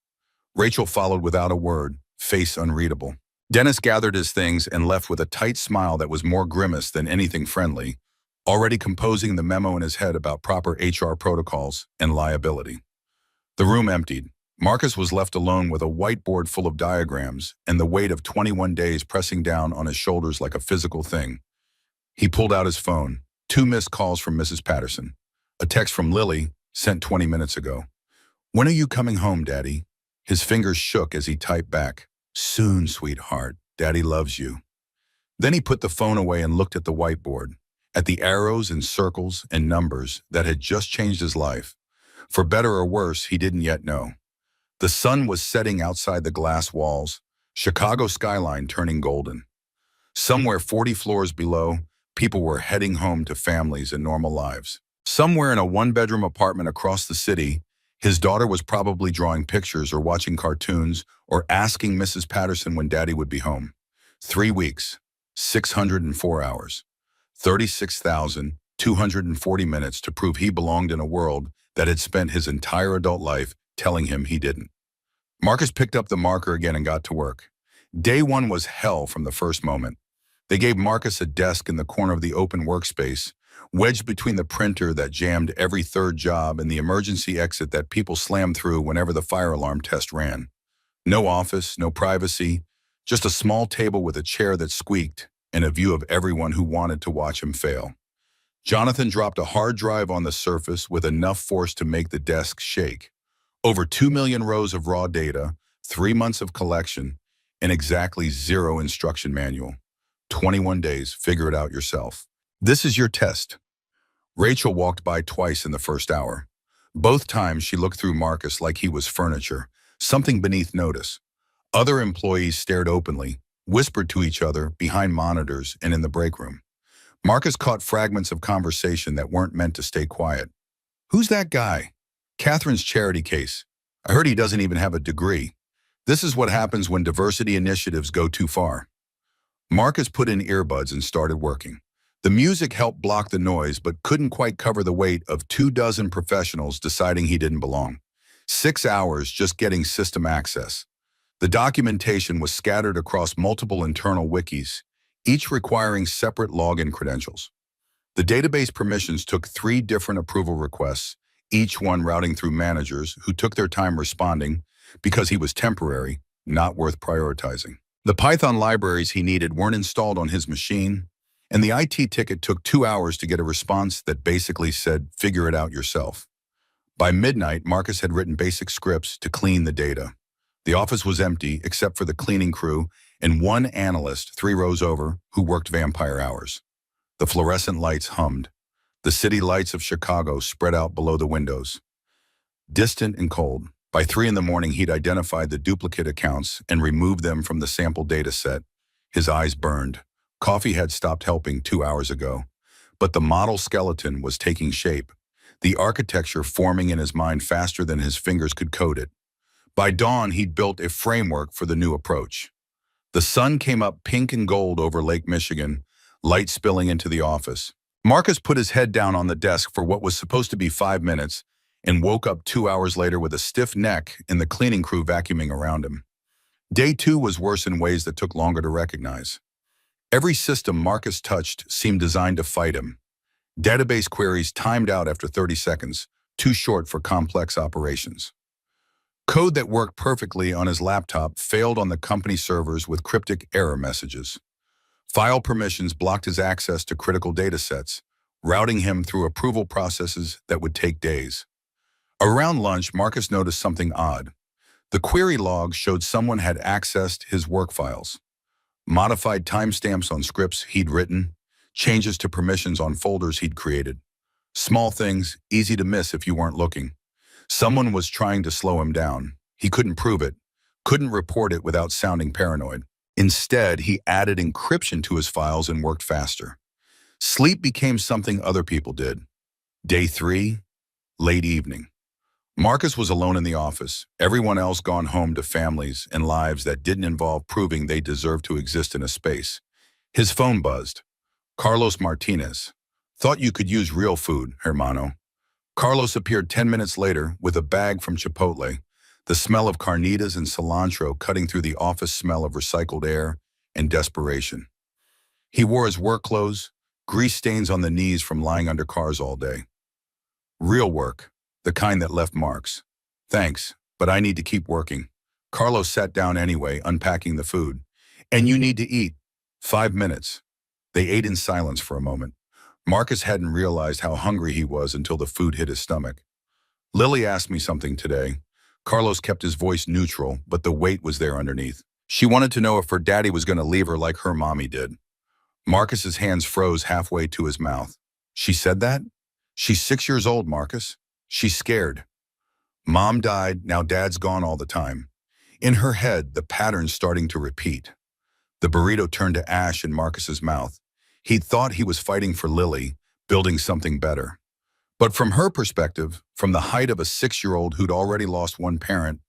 Rachel followed without a word, face unreadable. Dennis gathered his things and left with a tight smile that was more grimace than anything friendly, already composing the memo in his head about proper HR protocols and liability. The room emptied. Marcus was left alone with a whiteboard full of diagrams and the weight of 21 days pressing down on his shoulders like a physical thing. He pulled out his phone. 2 missed calls from Mrs. Patterson. A text from Lily, sent 20 minutes ago. When are you coming home, Daddy? His fingers shook as he typed back. Soon, sweetheart. Daddy loves you. Then he put the phone away and looked at the whiteboard, at the arrows and circles and numbers that had just changed his life. For better or worse, he didn't yet know. The sun was setting outside the glass walls, Chicago skyline turning golden. Somewhere 40 floors below, people were heading home to families and normal lives. Somewhere in a 1-bedroom apartment across the city, his daughter was probably drawing pictures or watching cartoons or asking Mrs. Patterson when Daddy would be home. 3 weeks, 604 hours, 36,240 minutes to prove he belonged in a world that had spent his entire adult life telling him he didn't. Marcus picked up the marker again and got to work. Day one was hell from the first moment. They gave Marcus a desk in the corner of the open workspace, wedged between the printer that jammed every third job and the emergency exit that people slammed through whenever the fire alarm test ran. No office, no privacy, just a small table with a chair that squeaked and a view of everyone who wanted to watch him fail. Jonathan dropped a hard drive on the surface with enough force to make the desk shake. Over 2 million rows of raw data, 3 months of collection, and exactly 0 instruction manual. 21 days, figure it out yourself. This is your test. Rachel walked by twice in the first hour. Both times she looked through Marcus like he was furniture, something beneath notice. Other employees stared openly, whispered to each other behind monitors and in the break room. Marcus caught fragments of conversation that weren't meant to stay quiet. Who's that guy? Catherine's charity case. I heard he doesn't even have a degree. This is what happens when diversity initiatives go too far. Marcus put in earbuds and started working. The music helped block the noise but couldn't quite cover the weight of 24 professionals deciding he didn't belong. 6 hours just getting system access. The documentation was scattered across multiple internal wikis, each requiring separate login credentials. The database permissions took 3 different approval requests, each one routing through managers who took their time responding because he was temporary, not worth prioritizing. The Python libraries he needed weren't installed on his machine, and the IT ticket took 2 hours to get a response that basically said, figure it out yourself. By midnight, Marcus had written basic scripts to clean the data. The office was empty except for the cleaning crew and one analyst 3 rows over who worked vampire hours. The fluorescent lights hummed. The city lights of Chicago spread out below the windows. Distant and cold. By 3 in the morning, he'd identified the duplicate accounts and removed them from the sample data set. His eyes burned. Coffee had stopped helping 2 hours ago, but the model skeleton was taking shape, the architecture forming in his mind faster than his fingers could code it. By dawn, he'd built a framework for the new approach. The sun came up pink and gold over Lake Michigan, light spilling into the office. Marcus put his head down on the desk for what was supposed to be 5 minutes and woke up 2 hours later with a stiff neck and the cleaning crew vacuuming around him. Day 2 was worse in ways that took longer to recognize. Every system Marcus touched seemed designed to fight him. Database queries timed out after 30 seconds, too short for complex operations. Code that worked perfectly on his laptop failed on the company servers with cryptic error messages. File permissions blocked his access to critical data sets, routing him through approval processes that would take days. Around lunch, Marcus noticed something odd. The query log showed someone had accessed his work files. Modified timestamps on scripts he'd written, changes to permissions on folders he'd created. Small things, easy to miss if you weren't looking. Someone was trying to slow him down. He couldn't prove it, couldn't report it without sounding paranoid. Instead, he added encryption to his files and worked faster. Sleep became something other people did. Day 3, late evening. Marcus was alone in the office, everyone else gone home to families and lives that didn't involve proving they deserved to exist in a space. His phone buzzed. Carlos Martinez. Thought you could use real food, hermano. Carlos appeared 10 minutes later with a bag from Chipotle, the smell of carnitas and cilantro cutting through the office smell of recycled air and desperation. He wore his work clothes, grease stains on the knees from lying under cars all day. Real work. The kind that left marks. Thanks, but I need to keep working. Carlos sat down anyway, unpacking the food. And you need to eat. 5 minutes. They ate in silence for a moment. Marcus hadn't realized how hungry he was until the food hit his stomach. Lily asked me something today. Carlos kept his voice neutral, but the weight was there underneath. She wanted to know if her daddy was going to leave her like her mommy did. Marcus's hands froze halfway to his mouth. She said that? She's 6 years old, Marcus. She's scared. Mom died, now dad's gone all the time. In her head, the pattern's starting to repeat. The burrito turned to ash in Marcus's mouth. He'd thought he was fighting for Lily, building something better. But from her perspective, from the height of a 6-year-old who'd already lost one parent,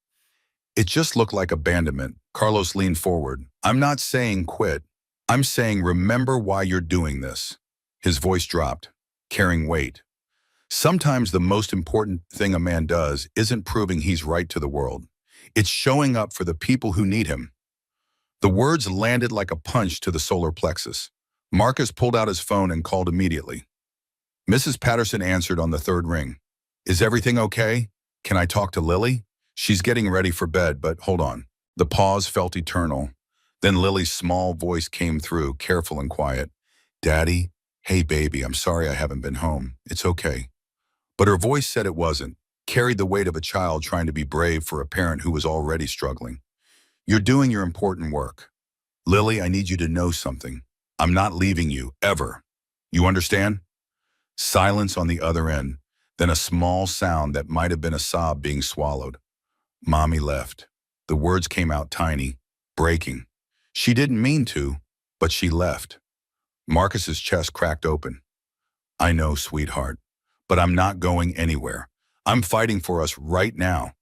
it just looked like abandonment. Carlos leaned forward. I'm not saying quit. I'm saying remember why you're doing this. His voice dropped, carrying weight. Sometimes the most important thing a man does isn't proving he's right to the world. It's showing up for the people who need him. The words landed like a punch to the solar plexus. Marcus pulled out his phone and called immediately. Mrs. Patterson answered on the third ring. Is everything okay? Can I talk to Lily? She's getting ready for bed, but hold on. The pause felt eternal. Then Lily's small voice came through, careful and quiet. Daddy, hey baby, I'm sorry I haven't been home. It's okay. But her voice said it wasn't, carried the weight of a child trying to be brave for a parent who was already struggling. You're doing your important work. Lily, I need you to know something. I'm not leaving you, ever. You understand? Silence on the other end, then a small sound that might have been a sob being swallowed. Mommy left. The words came out tiny, breaking. She didn't mean to, but she left. Marcus's chest cracked open. I know, sweetheart, but I'm not going anywhere. I'm fighting for us right now.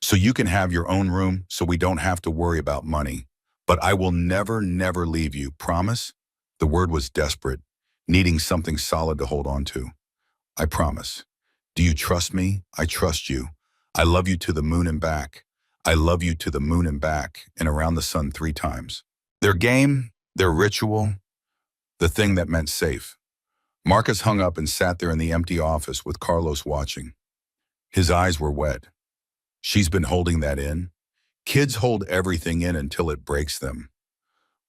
So you can have your own room so we don't have to worry about money. But I will never, never leave you, promise? The word was desperate, needing something solid to hold on to. I promise. Do you trust me? I trust you. I love you to the moon and back. I love you to the moon and back and around the sun 3 times. Their game, their ritual, the thing that meant safe. Marcus hung up and sat there in the empty office with Carlos watching. His eyes were wet. She's been holding that in. Kids hold everything in until it breaks them.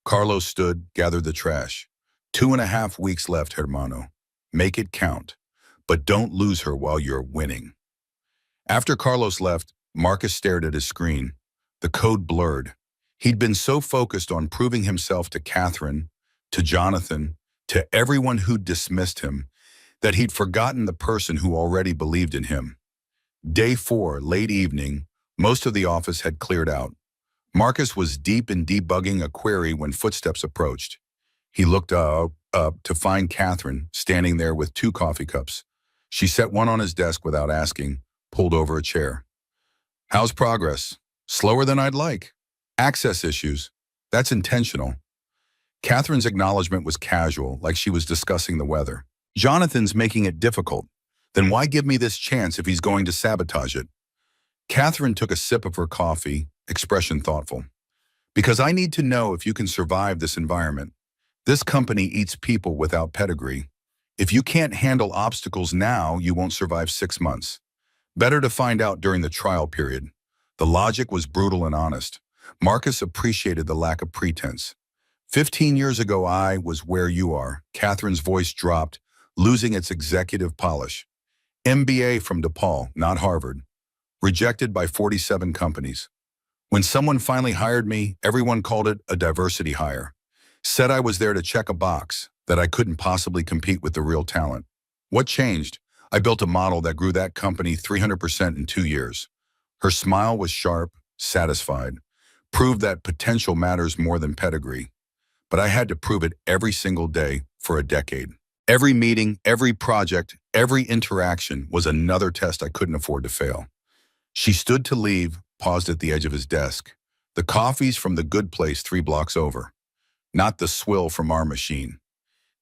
Carlos stood, gathered the trash. 2.5 weeks left, hermano. Make it count. But don't lose her while you're winning. After Carlos left, Marcus stared at his screen. The code blurred. He'd been so focused on proving himself to Catherine, to Jonathan, to everyone who'd dismissed him, that he'd forgotten the person who already believed in him. Day 4, late evening, most of the office had cleared out. Marcus was deep in debugging a query when footsteps approached. He looked up to find Catherine standing there with 2 coffee cups. She set one on his desk without asking, pulled over a chair. How's progress? Slower than I'd like. Access issues. That's intentional. Catherine's acknowledgement was casual, like she was discussing the weather. Jonathan's making it difficult. Then why give me this chance if he's going to sabotage it? Catherine took a sip of her coffee, expression thoughtful. Because I need to know if you can survive this environment. This company eats people without pedigree. If you can't handle obstacles now, you won't survive 6 months. Better to find out during the trial period. The logic was brutal and honest. Marcus appreciated the lack of pretense. 15 years ago, I was where you are. Catherine's voice dropped, losing its executive polish. MBA from DePaul, not Harvard. Rejected by 47 companies. When someone finally hired me, everyone called it a diversity hire. Said I was there to check a box, that I couldn't possibly compete with the real talent. What changed? I built a model that grew that company 300% in 2 years. Her smile was sharp, satisfied. Proved that potential matters more than pedigree. But I had to prove it every single day for a decade. Every meeting, every project, every interaction was another test I couldn't afford to fail. She stood to leave, paused at the edge of his desk. The coffee's from the good place 3 blocks over. Not the swill from our machine.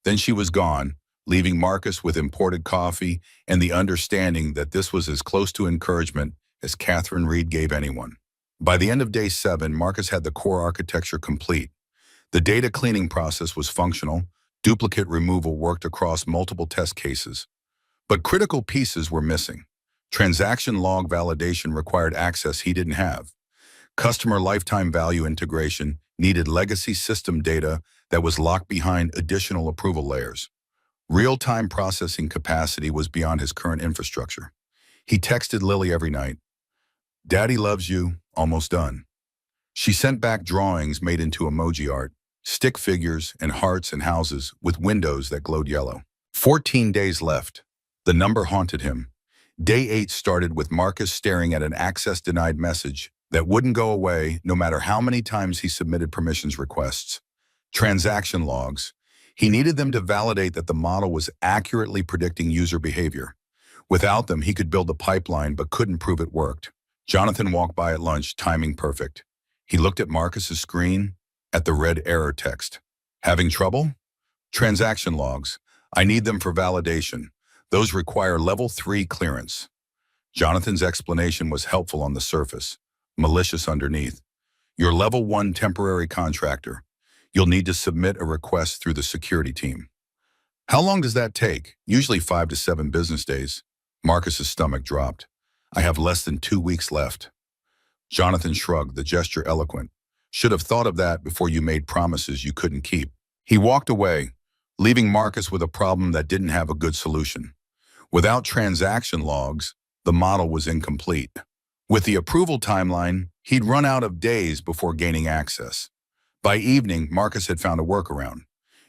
Then she was gone, leaving Marcus with imported coffee and the understanding that this was as close to encouragement as Catherine Reed gave anyone. By the end of day 7, Marcus had the core architecture complete. The data cleaning process was functional. Duplicate removal worked across multiple test cases. But critical pieces were missing. Transaction log validation required access he didn't have. Customer lifetime value integration needed legacy system data that was locked behind additional approval layers. Real-time processing capacity was beyond his current infrastructure. He texted Lily every night. Daddy loves you, almost done. She sent back drawings made into emoji art, stick figures and hearts and houses with windows that glowed yellow. 14 days left. The number haunted him. Day 8 started with Marcus staring at an access-denied message that wouldn't go away no matter how many times he submitted permissions requests. Transaction logs. He needed them to validate that the model was accurately predicting user behavior. Without them, he could build a pipeline but couldn't prove it worked. Jonathan walked by at lunch, timing perfect. He looked at Marcus's screen, at the red error text. Having trouble? Transaction logs. I need them for validation. Those require level 3 clearance. Jonathan's explanation was helpful on the surface, malicious underneath. You're level 1 temporary contractor. You'll need to submit a request through the security team. How long does that take? Usually 5 to 7 business days. Marcus's stomach dropped. I have less than 2 weeks left. Jonathan shrugged, the gesture eloquent. Should have thought of that before you made promises you couldn't keep. He walked away, leaving Marcus with a problem that didn't have a good solution. Without transaction logs, the model was incomplete. With the approval timeline, he'd run out of days before gaining access. By evening, Marcus had found a workaround.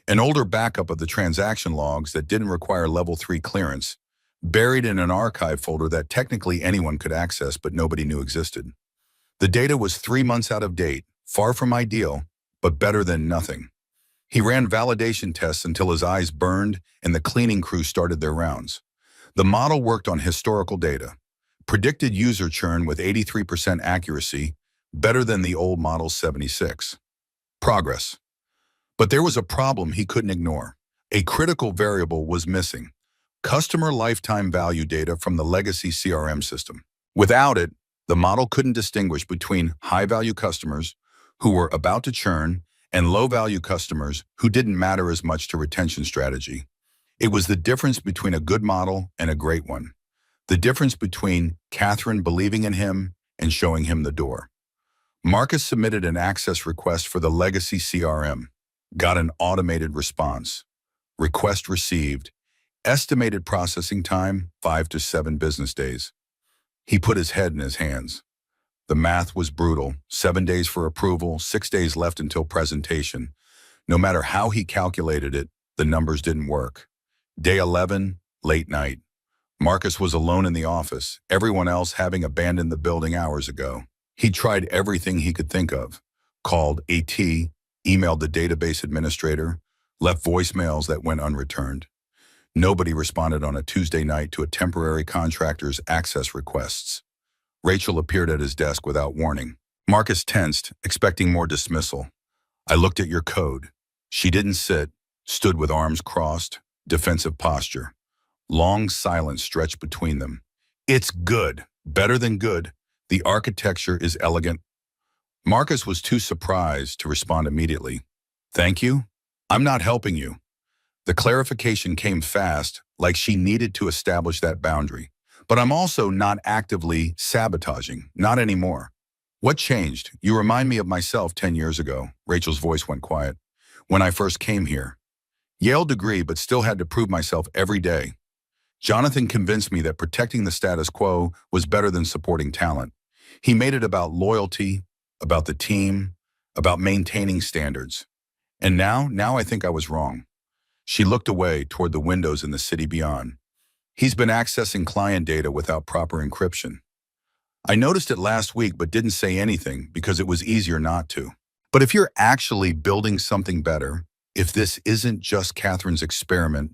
An older backup of the transaction logs that didn't require level 3 clearance, buried in an archive folder that technically anyone could access but nobody knew existed. The data was 3 months out of date, far from ideal, but better than nothing. He ran validation tests until his eyes burned and the cleaning crew started their rounds. The model worked on historical data, predicted user churn with 83% accuracy, better than the old model's 76%. Progress. But there was a problem he couldn't ignore. A critical variable was missing: customer lifetime value data from the legacy CRM system. Without it, the model couldn't distinguish between high-value customers who were about to churn and low-value customers who didn't matter as much to retention strategy. It was the difference between a good model and a great one. The difference between Catherine believing in him and showing him the door. Marcus submitted an access request for the legacy CRM. Got an automated response. Request received. Estimated processing time, 5 to 7 business days. He put his head in his hands. The math was brutal. 7 days for approval, 6 days left until presentation. No matter how he calculated it, the numbers didn't work. Day 11, late night. Marcus was alone in the office, everyone else having abandoned the building hours ago. He tried everything he could think of. Called AT, emailed the database administrator, left voicemails that went unreturned. Nobody responded on a Tuesday night to a temporary contractor's access requests. Rachel appeared at his desk without warning. Marcus tensed, expecting more dismissal. I looked at your code. She didn't sit, stood with arms crossed, defensive posture. Long silence stretched between them. It's good, better than good. The architecture is elegant. Marcus was too surprised to respond immediately. Thank you. I'm not helping you. The clarification came fast, like she needed to establish that boundary. But I'm also not actively sabotaging, not anymore. What changed? You remind me of myself 10 years ago. Rachel's voice went quiet. When I first came here. Yale degree, but still had to prove myself every day. Jonathan convinced me that protecting the status quo was better than supporting talent. He made it about loyalty, about the team, about maintaining standards. And now I think I was wrong. She looked away toward the windows in the city beyond. He's been accessing client data without proper encryption. I noticed it last week but didn't say anything because it was easier not to. But if you're actually building something better, if this isn't just Catherine's experiment,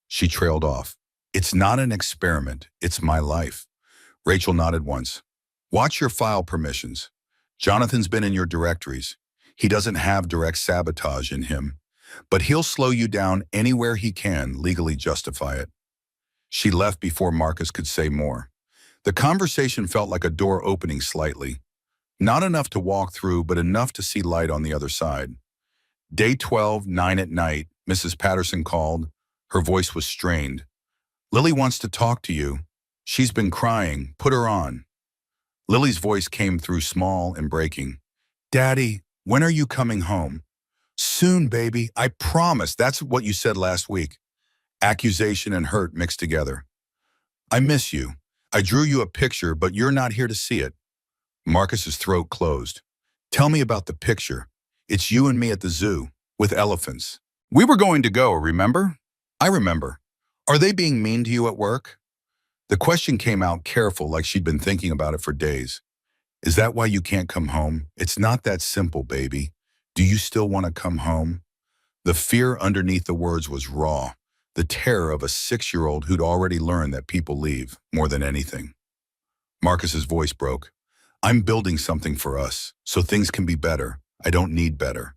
she trailed off. It's not an experiment, it's my life. Rachel nodded once. Watch your file permissions. Jonathan's been in your directories. He doesn't have direct sabotage in him, but he'll slow you down anywhere he can legally justify it. She left before Marcus could say more. The conversation felt like a door opening slightly. Not enough to walk through, but enough to see light on the other side. Day 12, 9 at night, Mrs. Patterson called. Her voice was strained. Lily wants to talk to you. She's been crying. Put her on. Lily's voice came through small and breaking. Daddy, when are you coming home? Soon, baby. I promise. That's what you said last week. Accusation and hurt mixed together. I miss you. I drew you a picture, but you're not here to see it. Marcus's throat closed. Tell me about the picture. It's you and me at the zoo, with elephants. We were going to go, remember? I remember. Are they being mean to you at work? The question came out careful, like she'd been thinking about it for days. Is that why you can't come home? It's not that simple, baby. Do you still want to come home? The fear underneath the words was raw, the terror of a 6-year-old who'd already learned that people leave more than anything. Marcus's voice broke. I'm building something for us, so things can be better. I don't need better.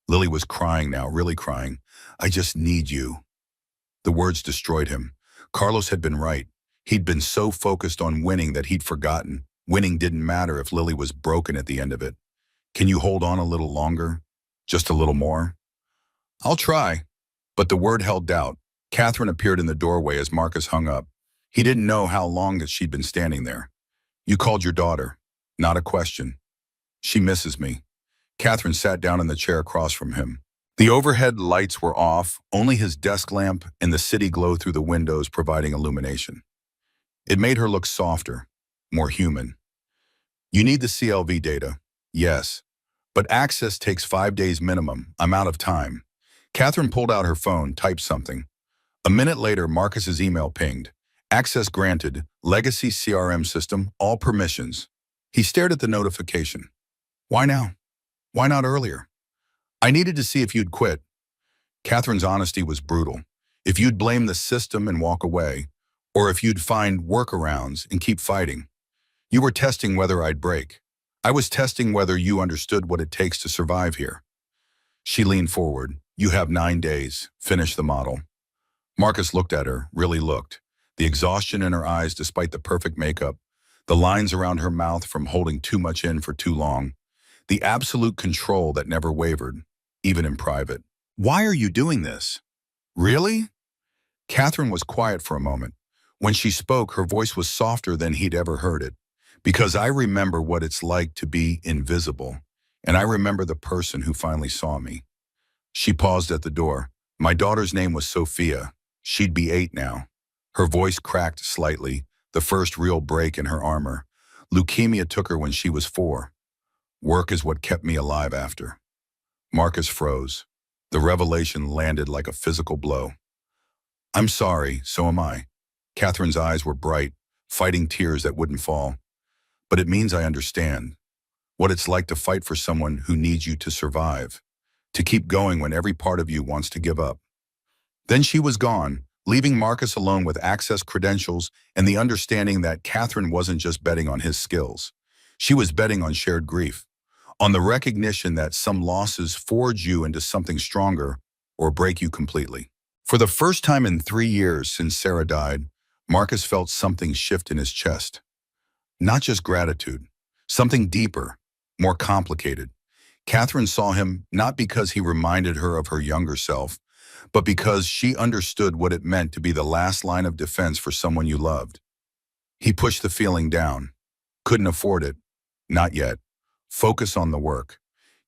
Lily was crying now, really crying. I just need you. The words destroyed him. Carlos had been right. He'd been so focused on winning that he'd forgotten. Winning didn't matter if Lily was broken at the end of it. Can you hold on a little longer? Just a little more? I'll try. But the word held doubt. Catherine appeared in the doorway as Marcus hung up. He didn't know how long that she'd been standing there. You called your daughter. Not a question. She misses me. Catherine sat down in the chair across from him. The overhead lights were off, only his desk lamp and the city glow through the windows providing illumination. It made her look softer, more human. You need the CLV data. Yes. But access takes 5 days minimum. I'm out of time. Catherine pulled out her phone, typed something. A minute later, Marcus's email pinged. Access granted. Legacy CRM system. All permissions. He stared at the notification. Why now? Why not earlier? I needed to see if you'd quit. Catherine's honesty was brutal. If you'd blame the system and walk away, or if you'd find workarounds and keep fighting. You were testing whether I'd break. I was testing whether you understood what it takes to survive here. She leaned forward. You have 9 days. Finish the model. Marcus looked at her, really looked. The exhaustion in her eyes despite the perfect makeup, the lines around her mouth from holding too much in for too long, the absolute control that never wavered, even in private. Why are you doing this? Really? Catherine was quiet for a moment. When she spoke, her voice was softer than he'd ever heard it. Because I remember what it's like to be invisible, and I remember the person who finally saw me. She paused at the door. My daughter's name was Sophia. She'd be 8 now. Her voice cracked slightly, the first real break in her armor. Leukemia took her when she was 4. Work is what kept me alive after. Marcus froze. The revelation landed like a physical blow. I'm sorry, so am I. Catherine's eyes were bright, fighting tears that wouldn't fall. But it means I understand what it's like to fight for someone who needs you to survive, to keep going when every part of you wants to give up. Then she was gone, leaving Marcus alone with access credentials and the understanding that Catherine wasn't just betting on his skills. She was betting on shared grief, on the recognition that some losses forge you into something stronger or break you completely. For the first time in 3 years since Sarah died, Marcus felt something shift in his chest. Not just gratitude, something deeper, more complicated. Catherine saw him not because he reminded her of her younger self, but because she understood what it meant to be the last line of defense for someone you loved. He pushed the feeling down. Couldn't afford it. Not yet. Focus on the work.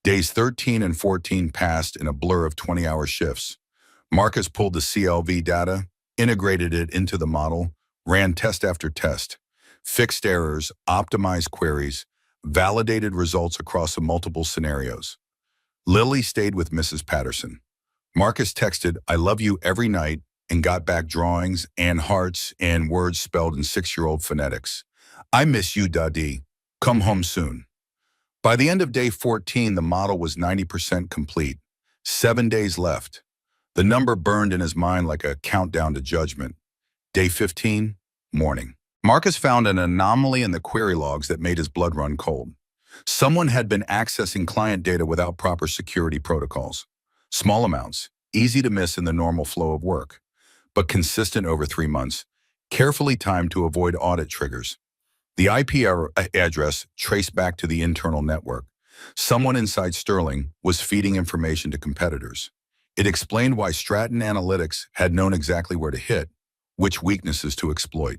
Days 13 and 14 passed in a blur of 20-hour shifts. Marcus pulled the CLV data, integrated it into the model, ran test after test, fixed errors, optimized queries, validated results across multiple scenarios. Lily stayed with Mrs. Patterson. Marcus texted, I love you every night, and got back drawings and hearts and words spelled in 6-year-old phonetics. I miss you, Daddy. Come home soon. By the end of day 14, the model was 90% complete. 7 days left. The number burned in his mind like a countdown to judgment. Day 15, morning. Marcus found an anomaly in the query logs that made his blood run cold. Someone had been accessing client data without proper security protocols. Small amounts, easy to miss in the normal flow of work, but consistent over 3 months, carefully timed to avoid audit triggers. The IP address traced back to the internal network. Someone inside Sterling was feeding information to competitors. It explained why Stratton Analytics had known exactly where to hit, which weaknesses to exploit.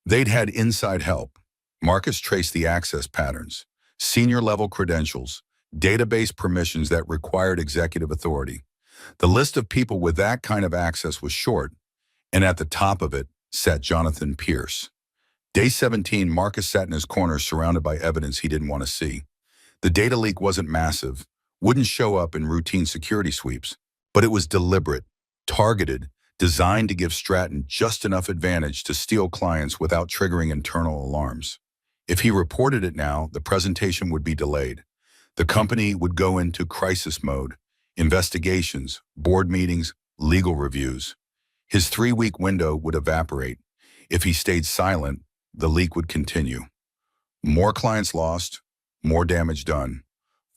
They'd had inside help. Marcus traced the access patterns, senior-level credentials, database permissions that required executive authority. The list of people with that kind of access was short, and at the top of it sat Jonathan Pierce. Day 17, Marcus sat in his corner surrounded by evidence he didn't want to see. The data leak wasn't massive, wouldn't show up in routine security sweeps, but it was deliberate, targeted, designed to give Stratton just enough advantage to steal clients without triggering internal alarms. If he reported it now, the presentation would be delayed. The company would go into crisis mode, investigations, board meetings, legal reviews. His 3-week window would evaporate. If he stayed silent, the leak would continue. More clients lost, more damage done.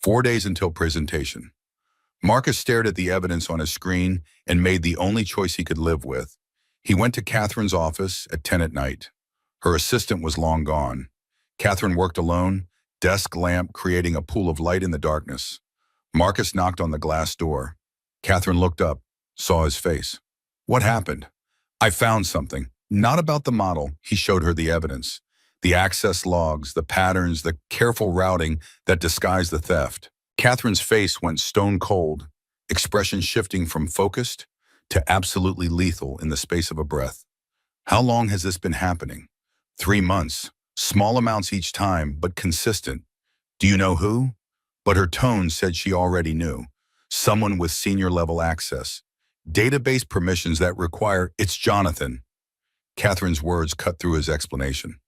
4 days until presentation. Marcus stared at the evidence on his screen and made the only choice he could live with. He went to Catherine's office at 10 at night. Her assistant was long gone. Catherine worked alone, desk lamp creating a pool of light in the darkness. Marcus knocked on the glass door. Catherine looked up, saw his face. What happened? I found something. Not about the model. He showed her the evidence. The access logs, the patterns, the careful routing that disguised the theft. Catherine's face went stone cold, expression shifting from focused to absolutely lethal in the space of a breath. How long has this been happening? 3 months. Small amounts each time, but consistent. Do you know who? But her tone said she already knew. Someone with senior level access. Database permissions that require, it's Jonathan. Catherine's words cut through his explanation.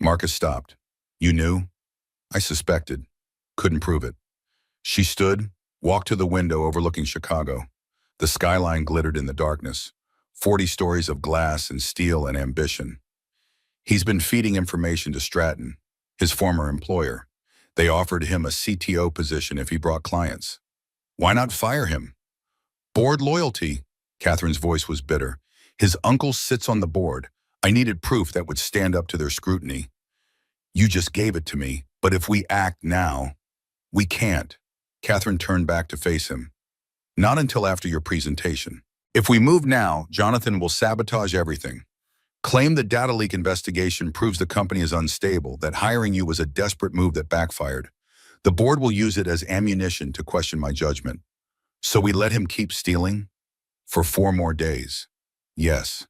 Marcus stopped. You knew? I suspected. Couldn't prove it. She stood, walked to the window overlooking Chicago. The skyline glittered in the darkness. 40 stories of glass and steel and ambition. He's been feeding information to Stratton, his former employer. They offered him a CTO position if he brought clients. Why not fire him? Board loyalty. Catherine's voice was bitter. His uncle sits on the board. I needed proof that would stand up to their scrutiny. You just gave it to me, but if we act now, we can't. Catherine turned back to face him. Not until after your presentation. If we move now, Jonathan will sabotage everything. Claim the data leak investigation proves the company is unstable, that hiring you was a desperate move that backfired. The board will use it as ammunition to question my judgment. So we let him keep stealing? For 4 more days. Yes.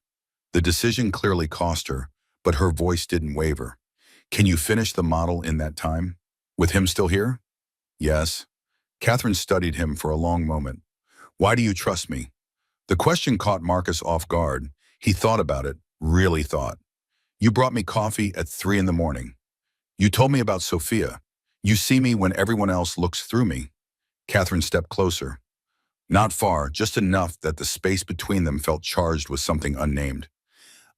The decision clearly cost her, but her voice didn't waver. Can you finish the model in that time? With him still here? Yes. Catherine studied him for a long moment. Why do you trust me? The question caught Marcus off guard. He thought about it, really thought. You brought me coffee at 3 in the morning. You told me about Sophia. You see me when everyone else looks through me. Catherine stepped closer. Not far, just enough that the space between them felt charged with something unnamed.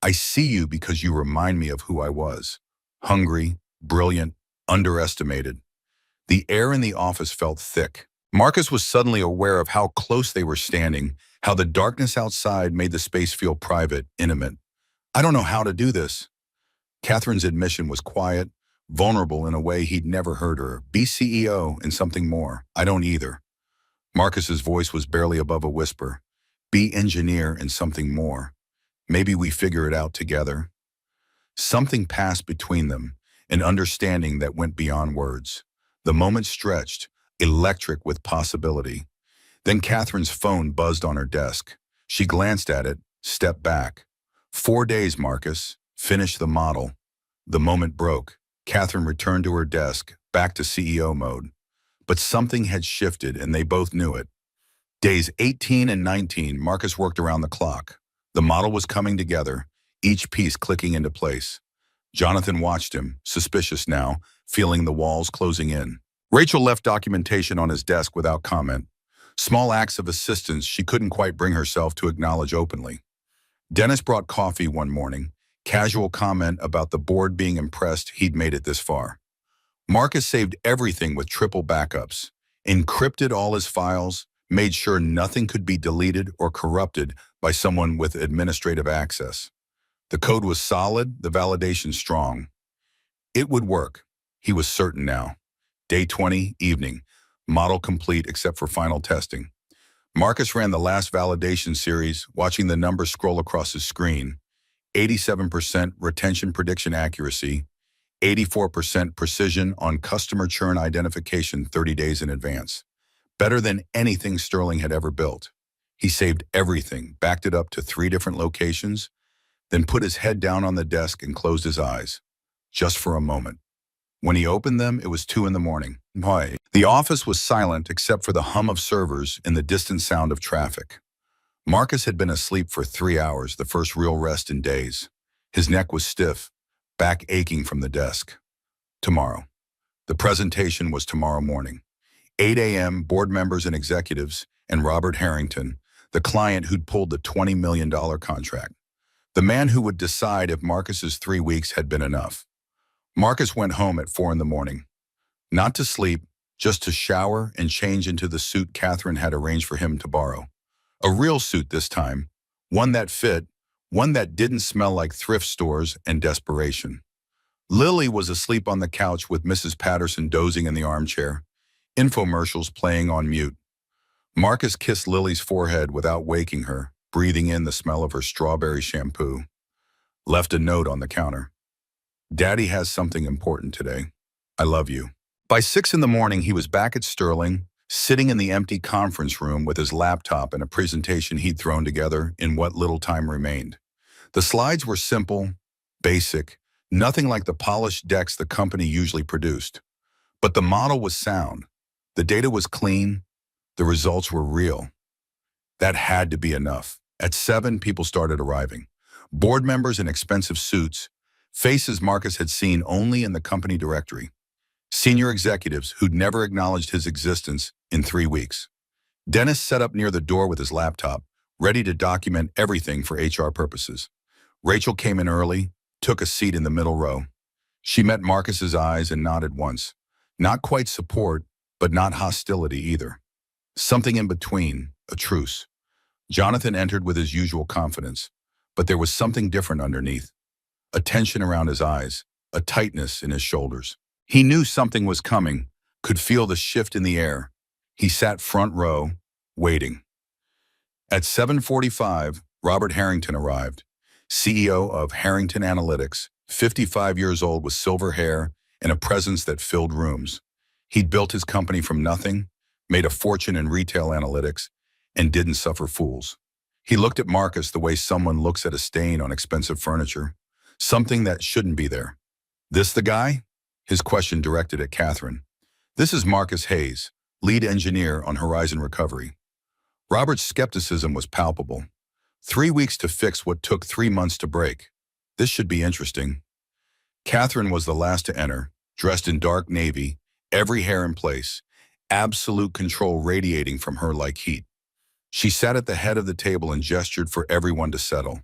I see you because you remind me of who I was. Hungry, brilliant, underestimated. The air in the office felt thick. Marcus was suddenly aware of how close they were standing, how the darkness outside made the space feel private, intimate. I don't know how to do this. Catherine's admission was quiet, vulnerable in a way he'd never heard her. Be CEO and something more. I don't either. Marcus's voice was barely above a whisper. Be engineer and something more. Maybe we figure it out together. Something passed between them, an understanding that went beyond words. The moment stretched, electric with possibility. Then Catherine's phone buzzed on her desk. She glanced at it, stepped back. 4 days, Marcus. Finish the model. The moment broke. Catherine returned to her desk, back to CEO mode. But something had shifted, and they both knew it. Days 18 and 19, Marcus worked around the clock. The model was coming together, each piece clicking into place. Jonathan watched him, suspicious now, feeling the walls closing in. Rachel left documentation on his desk without comment. Small acts of assistance she couldn't quite bring herself to acknowledge openly. Dennis brought coffee one morning, casual comment about the board being impressed he'd made it this far. Marcus saved everything with triple backups, encrypted all his files, made sure nothing could be deleted or corrupted by someone with administrative access. The code was solid, the validation strong. It would work. He was certain now. Day 20, evening. Model complete except for final testing. Marcus ran the last validation series, watching the numbers scroll across his screen. 87% retention prediction accuracy, 84% precision on customer churn identification 30 days in advance. Better than anything Sterling had ever built. He saved everything, backed it up to 3 different locations, then put his head down on the desk and closed his eyes. Just for a moment. When he opened them, it was 2 in the morning. Why? The office was silent except for the hum of servers and the distant sound of traffic. Marcus had been asleep for 3 hours, the first real rest in days. His neck was stiff, back aching from the desk. Tomorrow. The presentation was tomorrow morning. 8 a.m., board members and executives, and Robert Harrington, the client who'd pulled the $20 million contract. The man who would decide if Marcus's 3 weeks had been enough. Marcus went home at 4 in the morning. Not to sleep, just to shower and change into the suit Catherine had arranged for him to borrow. A real suit this time, one that fit, one that didn't smell like thrift stores and desperation. Lily was asleep on the couch with Mrs. Patterson dozing in the armchair, infomercials playing on mute. Marcus kissed Lily's forehead without waking her, breathing in the smell of her strawberry shampoo. Left a note on the counter. Daddy has something important today. I love you. By 6 in the morning, he was back at Sterling, sitting in the empty conference room with his laptop and a presentation he'd thrown together in what little time remained. The slides were simple, basic, nothing like the polished decks the company usually produced. But the model was sound. The data was clean. The results were real. That had to be enough. At 7, people started arriving. Board members in expensive suits, faces Marcus had seen only in the company directory. Senior executives who'd never acknowledged his existence in 3 weeks. Dennis sat up near the door with his laptop, ready to document everything for HR purposes. Rachel came in early, took a seat in the middle row. She met Marcus's eyes and nodded once. Not quite support, but not hostility either. Something in between, a truce. Jonathan entered with his usual confidence, but there was something different underneath. A tension around his eyes, a tightness in his shoulders. He knew something was coming, could feel the shift in the air. He sat front row, waiting. At 7:45, Robert Harrington arrived, CEO of Harrington Analytics, 55 years old with silver hair and a presence that filled rooms. He'd built his company from nothing, made a fortune in retail analytics, and didn't suffer fools. He looked at Marcus the way someone looks at a stain on expensive furniture, something that shouldn't be there. This the guy? His question directed at Catherine. This is Marcus Hayes, lead engineer on Horizon Recovery. Robert's skepticism was palpable. 3 weeks to fix what took 3 months to break. This should be interesting. Catherine was the last to enter, dressed in dark navy, every hair in place, absolute control radiating from her like heat. She sat at the head of the table and gestured for everyone to settle.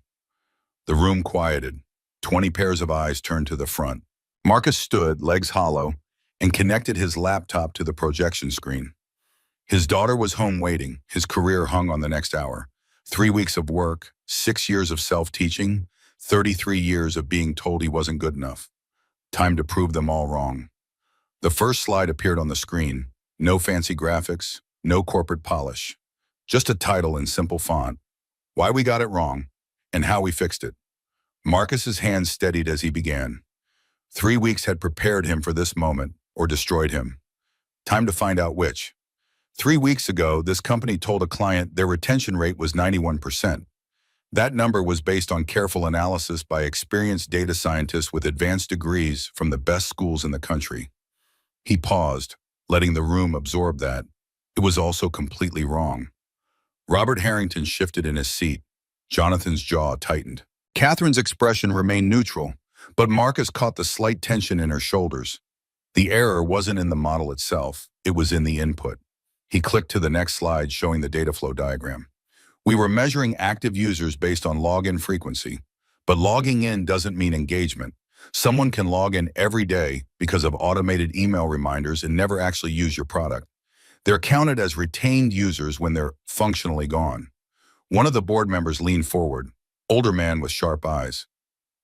The room quieted. 20 pairs of eyes turned to the front. Marcus stood, legs hollow, and connected his laptop to the projection screen. His daughter was home waiting. His career hung on the next hour. 3 weeks of work, 6 years of self-teaching, 33 years of being told he wasn't good enough. Time to prove them all wrong. The first slide appeared on the screen. No fancy graphics, no corporate polish. Just a title in simple font. Why we got it wrong, and how we fixed it. Marcus's hands steadied as he began. 3 weeks had prepared him for this moment, or destroyed him. Time to find out which. 3 weeks ago, this company told a client their retention rate was 91%. That number was based on careful analysis by experienced data scientists with advanced degrees from the best schools in the country. He paused, letting the room absorb that. It was also completely wrong. Robert Harrington shifted in his seat. Jonathan's jaw tightened. Catherine's expression remained neutral, but Marcus caught the slight tension in her shoulders. The error wasn't in the model itself, it was in the input. He clicked to the next slide showing the data flow diagram. We were measuring active users based on login frequency, but logging in doesn't mean engagement. Someone can log in every day because of automated email reminders and never actually use your product. They're counted as retained users when they're functionally gone. One of the board members leaned forward, older man with sharp eyes.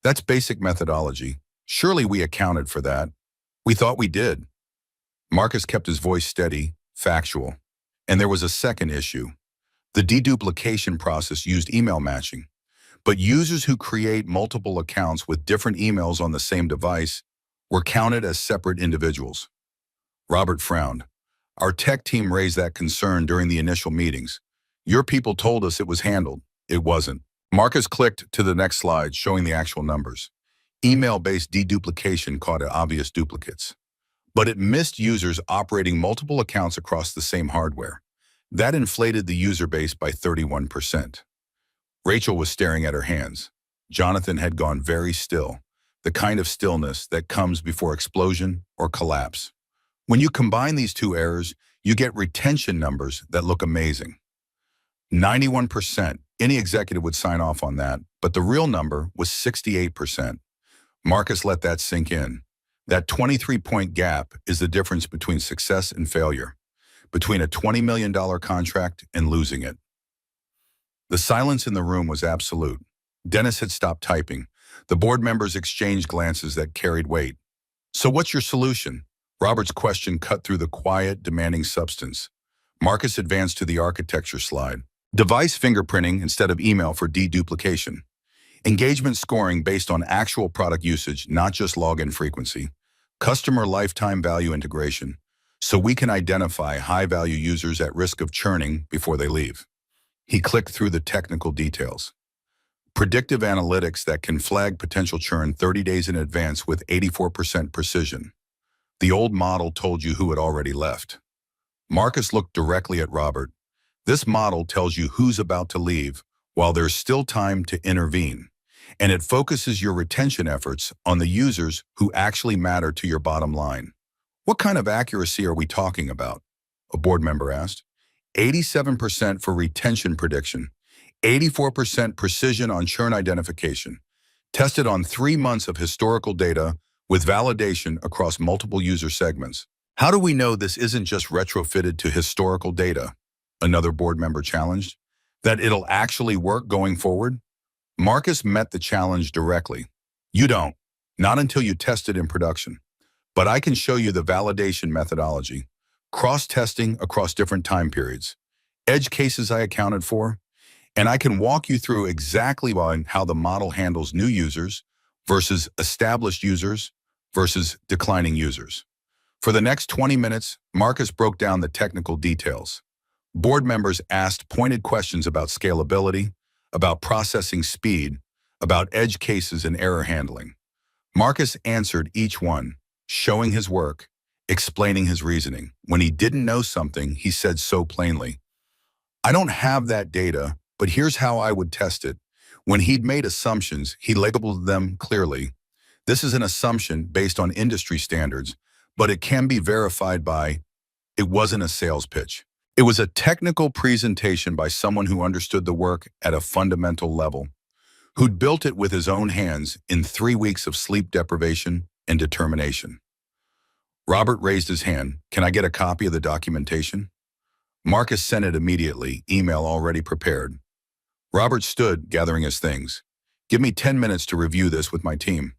That's basic methodology. Surely we accounted for that. We thought we did. Marcus kept his voice steady, factual. And there was a second issue. The deduplication process used email matching. But users who create multiple accounts with different emails on the same device were counted as separate individuals. Robert frowned. Our tech team raised that concern during the initial meetings. Your people told us it was handled. It wasn't. Marcus clicked to the next slide, showing the actual numbers. Email-based deduplication caught obvious duplicates. But it missed users operating multiple accounts across the same hardware. That inflated the user base by 31%. Rachel was staring at her hands. Jonathan had gone very still, the kind of stillness that comes before explosion or collapse. When you combine these two errors, you get retention numbers that look amazing. 91%, any executive would sign off on that, but the real number was 68%. Marcus let that sink in. That 23-point gap is the difference between success and failure, between a $20 million contract and losing it. The silence in the room was absolute. Dennis had stopped typing. The board members exchanged glances that carried weight. So what's your solution? Robert's question cut through the quiet, demanding substance. Marcus advanced to the architecture slide. Device fingerprinting instead of email for deduplication. Engagement scoring based on actual product usage, not just login frequency. Customer lifetime value integration, so we can identify high-value users at risk of churning before they leave. He clicked through the technical details. Predictive analytics that can flag potential churn 30 days in advance with 84% precision. The old model told you who had already left. Marcus looked directly at Robert. This model tells you who's about to leave while there's still time to intervene, and it focuses your retention efforts on the users who actually matter to your bottom line. What kind of accuracy are we talking about? A board member asked. 87% for retention prediction, 84% precision on churn identification, tested on 3 months of historical data with validation across multiple user segments. How do we know this isn't just retrofitted to historical data? Another board member challenged. That it'll actually work going forward? Marcus met the challenge directly. You don't. Not until you test it in production. But I can show you the validation methodology, cross-testing across different time periods, edge cases I accounted for, and I can walk you through exactly how the model handles new users versus established users versus declining users. For the next 20 minutes, Marcus broke down the technical details. Board members asked pointed questions about scalability, about processing speed, about edge cases and error handling. Marcus answered each one, showing his work, explaining his reasoning. When he didn't know something, he said so plainly, I don't have that data, but here's how I would test it. When he'd made assumptions, he labeled them clearly. This is an assumption based on industry standards, but it can be verified by, it wasn't a sales pitch. It was a technical presentation by someone who understood the work at a fundamental level, who'd built it with his own hands in 3 weeks of sleep deprivation and determination. Robert raised his hand. Can I get a copy of the documentation? Marcus sent it immediately, email already prepared. Robert stood, gathering his things. Give me 10 minutes to review this with my team.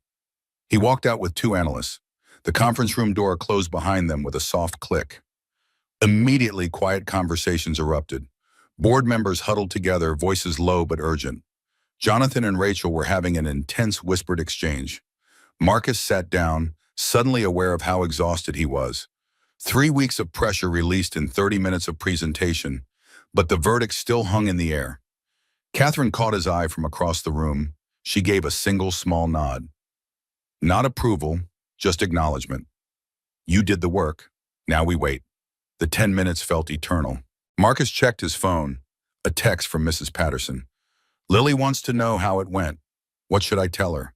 He walked out with 2 analysts. The conference room door closed behind them with a soft click. Immediately, quiet conversations erupted. Board members huddled together, voices low but urgent. Jonathan and Rachel were having an intense whispered exchange. Marcus sat down, suddenly aware of how exhausted he was. 3 weeks of pressure released in 30 minutes of presentation, but the verdict still hung in the air. Catherine caught his eye from across the room. She gave a single small nod. Not approval, just acknowledgement. You did the work. Now we wait. The 10 minutes felt eternal. Marcus checked his phone. A text from Mrs. Patterson. Lily wants to know how it went. What should I tell her?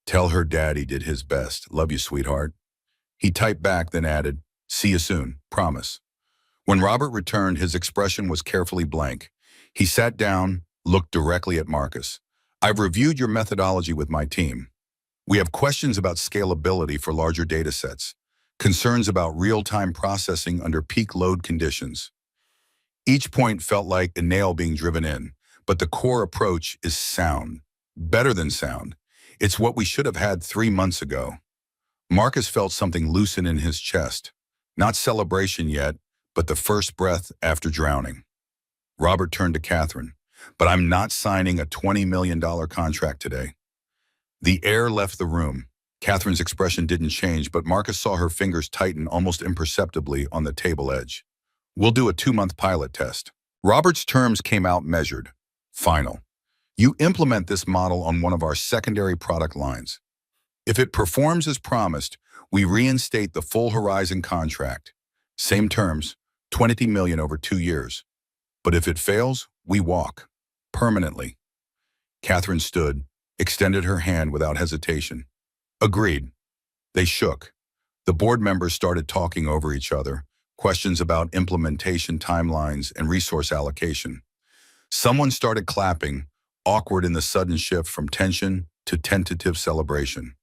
Tell her Daddy did his best. Love you, sweetheart. He typed back, then added, see you soon, promise. When Robert returned, his expression was carefully blank. He sat down, looked directly at Marcus. I've reviewed your methodology with my team. We have questions about scalability for larger data sets, concerns about real-time processing under peak load conditions. Each point felt like a nail being driven in, but the core approach is sound, better than sound. It's what we should have had 3 months ago. Marcus felt something loosen in his chest. Not celebration yet, but the first breath after drowning. Robert turned to Catherine. But I'm not signing a $20 million contract today. The air left the room. Catherine's expression didn't change, but Marcus saw her fingers tighten almost imperceptibly on the table edge. We'll do a 2-month pilot test. Robert's terms came out measured. Final. You implement this model on one of our secondary product lines. If it performs as promised, we reinstate the full Horizon contract. Same terms, $20 million over 2 years. But if it fails, we walk. Permanently. Catherine stood, extended her hand without hesitation. Agreed. They shook. The board members started talking over each other, questions about implementation timelines and resource allocation. Someone started clapping, awkward in the sudden shift from tension to tentative celebration.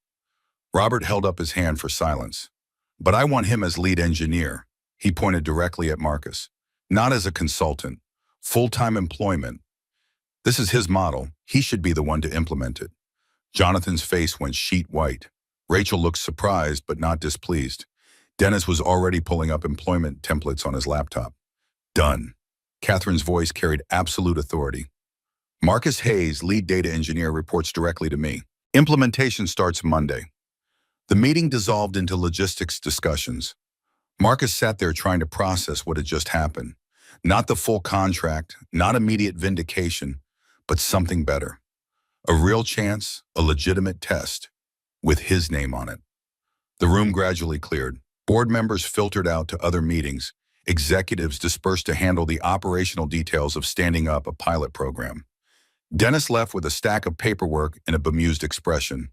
Robert held up his hand for silence. But I want him as lead engineer. He pointed directly at Marcus. Not as a consultant. Full-time employment. This is his model. He should be the one to implement it. Jonathan's face went sheet white. Rachel looked surprised but not displeased. Dennis was already pulling up employment templates on his laptop. Done. Catherine's voice carried absolute authority. Marcus Hayes, lead data engineer, reports directly to me. Implementation starts Monday. The meeting dissolved into logistics discussions. Marcus sat there trying to process what had just happened. Not the full contract, not immediate vindication, but something better. A real chance, a legitimate test, with his name on it. The room gradually cleared. Board members filtered out to other meetings. Executives dispersed to handle the operational details of standing up a pilot program. Dennis left with a stack of paperwork and a bemused expression.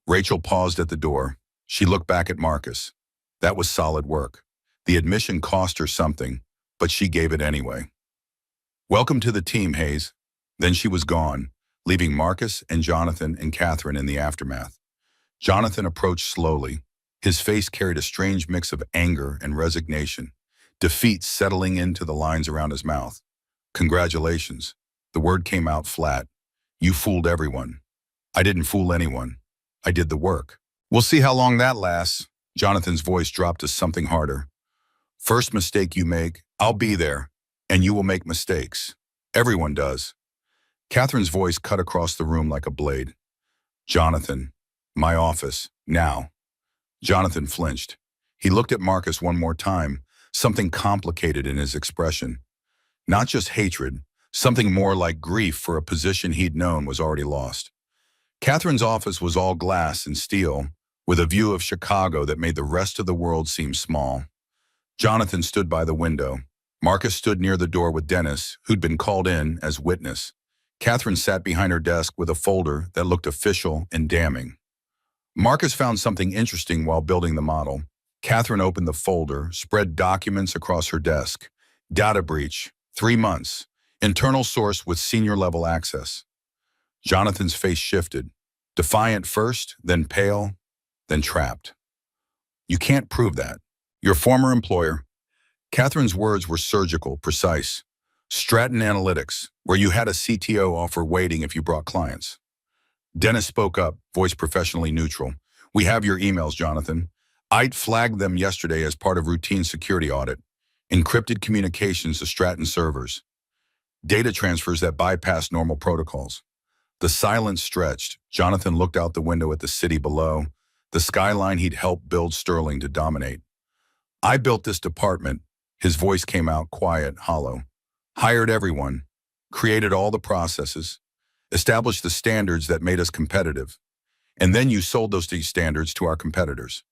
Rachel paused at the door. She looked back at Marcus. That was solid work. The admission cost her something, but she gave it anyway. Welcome to the team, Hayes. Then she was gone, leaving Marcus and Jonathan and Catherine in the aftermath. Jonathan approached slowly. His face carried a strange mix of anger and resignation, defeat settling into the lines around his mouth. Congratulations. The word came out flat. You fooled everyone. I didn't fool anyone. I did the work. We'll see how long that lasts. Jonathan's voice dropped to something harder. First mistake you make, I'll be there, and you will make mistakes. Everyone does. Catherine's voice cut across the room like a blade. Jonathan, my office, now. Jonathan flinched. He looked at Marcus one more time, something complicated in his expression. Not just hatred, something more like grief for a position he'd known was already lost. Catherine's office was all glass and steel, with a view of Chicago that made the rest of the world seem small. Jonathan stood by the window. Marcus stood near the door with Dennis, who'd been called in as witness. Catherine sat behind her desk with a folder that looked official and damning. Marcus found something interesting while building the model. Catherine opened the folder, spread documents across her desk. Data breach, 3 months. Internal source with senior-level access. Jonathan's face shifted. Defiant first, then pale, then trapped. You can't prove that. Your former employer. Catherine's words were surgical, precise. Stratton Analytics, where you had a CTO offer waiting if you brought clients. Dennis spoke up, voice professionally neutral. We have your emails, Jonathan. I'd flagged them yesterday as part of routine security audit. Encrypted communications to Stratton servers. Data transfers that bypass normal protocols. The silence stretched. Jonathan looked out the window at the city below, the skyline he'd helped build Sterling to dominate. I built this department. His voice came out quiet, hollow. Hired everyone, created all the processes, established the standards that made us competitive. And then you sold those standards to our competitors.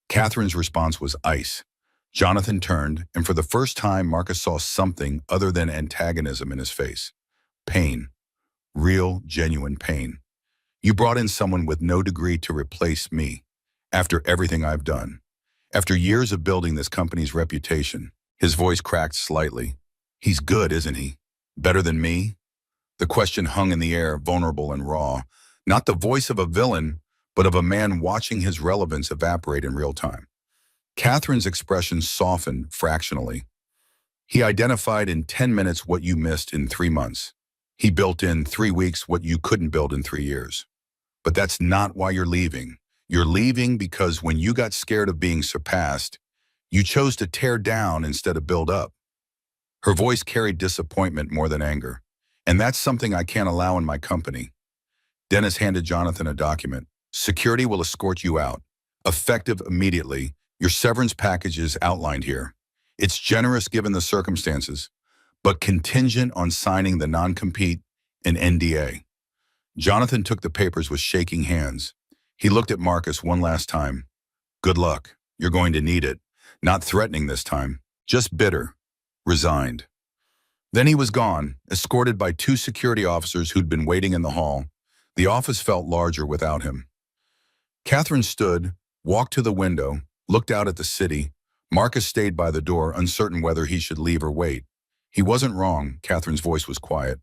Catherine's response was ice. Jonathan turned, and for the first time, Marcus saw something other than antagonism in his face. Pain. Real, genuine pain. You brought in someone with no degree to replace me, after everything I've done. After years of building this company's reputation. His voice cracked slightly. He's good, isn't he? Better than me? The question hung in the air, vulnerable and raw. Not the voice of a villain, but of a man watching his relevance evaporate in real time. Catherine's expression softened fractionally. He identified in 10 minutes what you missed in 3 months. He built in 3 weeks what you couldn't build in 3 years. But that's not why you're leaving. You're leaving because when you got scared of being surpassed, you chose to tear down instead of build up. Her voice carried disappointment more than anger. And that's something I can't allow in my company. Dennis handed Jonathan a document. Security will escort you out. Effective immediately. Your severance package is outlined here. It's generous given the circumstances, but contingent on signing the non-compete and NDA. Jonathan took the papers with shaking hands. He looked at Marcus one last time. Good luck. You're going to need it. Not threatening this time, just bitter, resigned. Then he was gone, escorted by 2 security officers who'd been waiting in the hall. The office felt larger without him. Catherine stood, walked to the window, looked out at the city. Marcus stayed by the door, uncertain whether he should leave or wait. He wasn't wrong. Catherine's voice was quiet.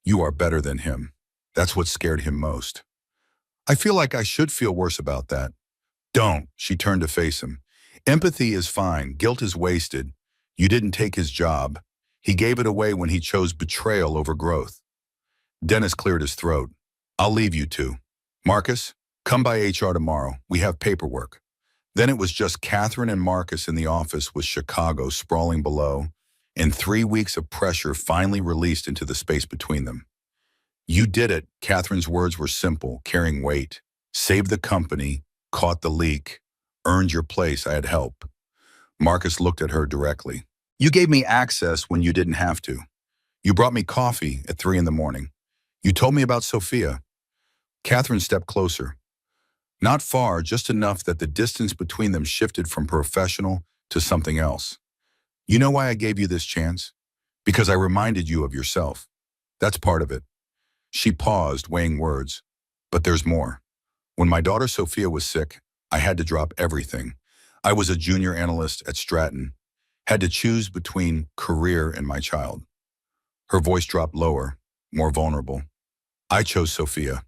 You are better than him. That's what scared him most. I feel like I should feel worse about that. Don't. She turned to face him. Empathy is fine. Guilt is wasted. You didn't take his job. He gave it away when he chose betrayal over growth. Dennis cleared his throat. I'll leave you two. Marcus, come by HR tomorrow. We have paperwork. Then it was just Catherine and Marcus in the office with Chicago sprawling below, and 3 weeks of pressure finally released into the space between them. You did it. Catherine's words were simple, carrying weight. Saved the company, caught the leak, earned your place. I had help. Marcus looked at her directly. You gave me access when you didn't have to. You brought me coffee at 3 in the morning. You told me about Sophia. Catherine stepped closer. Not far, just enough that the distance between them shifted from professional to something else. You know why I gave you this chance? Because I reminded you of yourself. That's part of it. She paused, weighing words. But there's more. When my daughter Sophia was sick, I had to drop everything. I was a junior analyst at Stratton. Had to choose between career and my child. Her voice dropped lower, more vulnerable. I chose Sophia.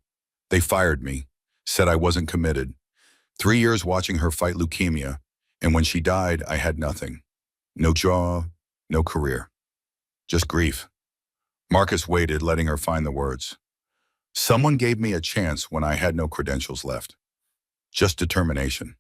They fired me, said I wasn't committed. 3 years watching her fight leukemia, and when she died, I had nothing. No job, no career. Just grief. Marcus waited, letting her find the words. Someone gave me a chance when I had no credentials left. Just determination.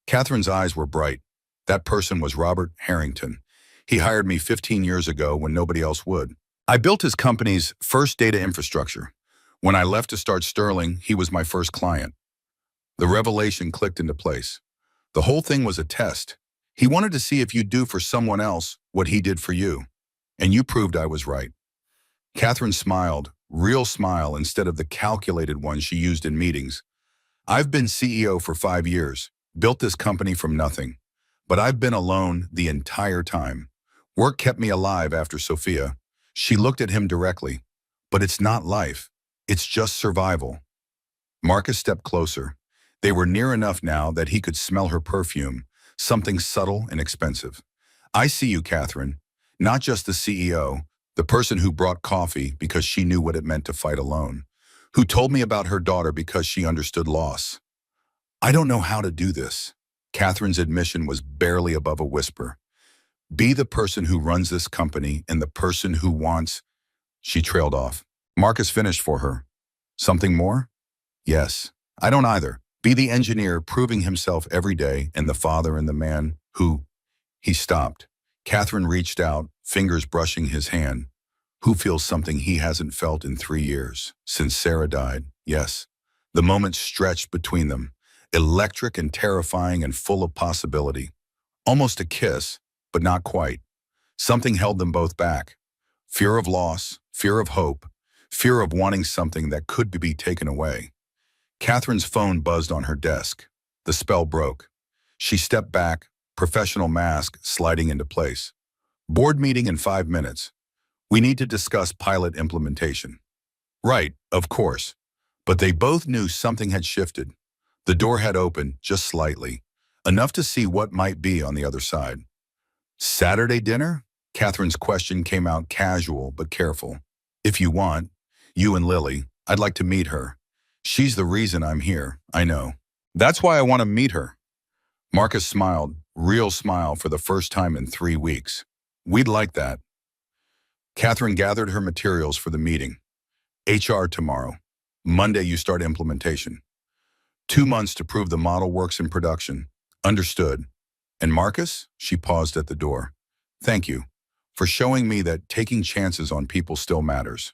Catherine's eyes were bright. That person was Robert Harrington. He hired me 15 years ago when nobody else would. I built his company's first data infrastructure. When I left to start Sterling, he was my first client. The revelation clicked into place. The whole thing was a test. He wanted to see if you'd do for someone else what he did for you. And you proved I was right. Catherine smiled, real smile instead of the calculated one she used in meetings. I've been CEO for 5 years, built this company from nothing. But I've been alone the entire time. Work kept me alive after Sophia. She looked at him directly. But it's not life. It's just survival. Marcus stepped closer. They were near enough now that he could smell her perfume, something subtle and expensive. I see you, Catherine. Not just the CEO, the person who brought coffee because she knew what it meant to fight alone, who told me about her daughter because she understood loss. I don't know how to do this. Catherine's admission was barely above a whisper. Be the person who runs this company and the person who wants... She trailed off. Marcus finished for her. Something more? Yes. I don't either. Be the engineer proving himself every day and the father and the man who... He stopped. Catherine reached out, fingers brushing his hand. Who feels something he hasn't felt in 3 years? Since Sarah died, yes. The moment stretched between them. Electric and terrifying and full of possibility. Almost a kiss, but not quite. Something held them both back. Fear of loss, fear of hope, fear of wanting something that could be taken away. Catherine's phone buzzed on her desk. The spell broke. She stepped back, professional mask sliding into place. Board meeting in 5 minutes. We need to discuss pilot implementation. Right, of course. But they both knew something had shifted. The door had opened just slightly, enough to see what might be on the other side. Saturday dinner? Catherine's question came out casual but careful. If you want, you and Lily, I'd like to meet her. She's the reason I'm here, I know. That's why I want to meet her. Marcus smiled, real smile for the first time in 3 weeks. We'd like that. Catherine gathered her materials for the meeting. HR tomorrow. Monday you start implementation. 2 months to prove the model works in production. Understood. And Marcus? She paused at the door. Thank you for showing me that taking chances on people still matters.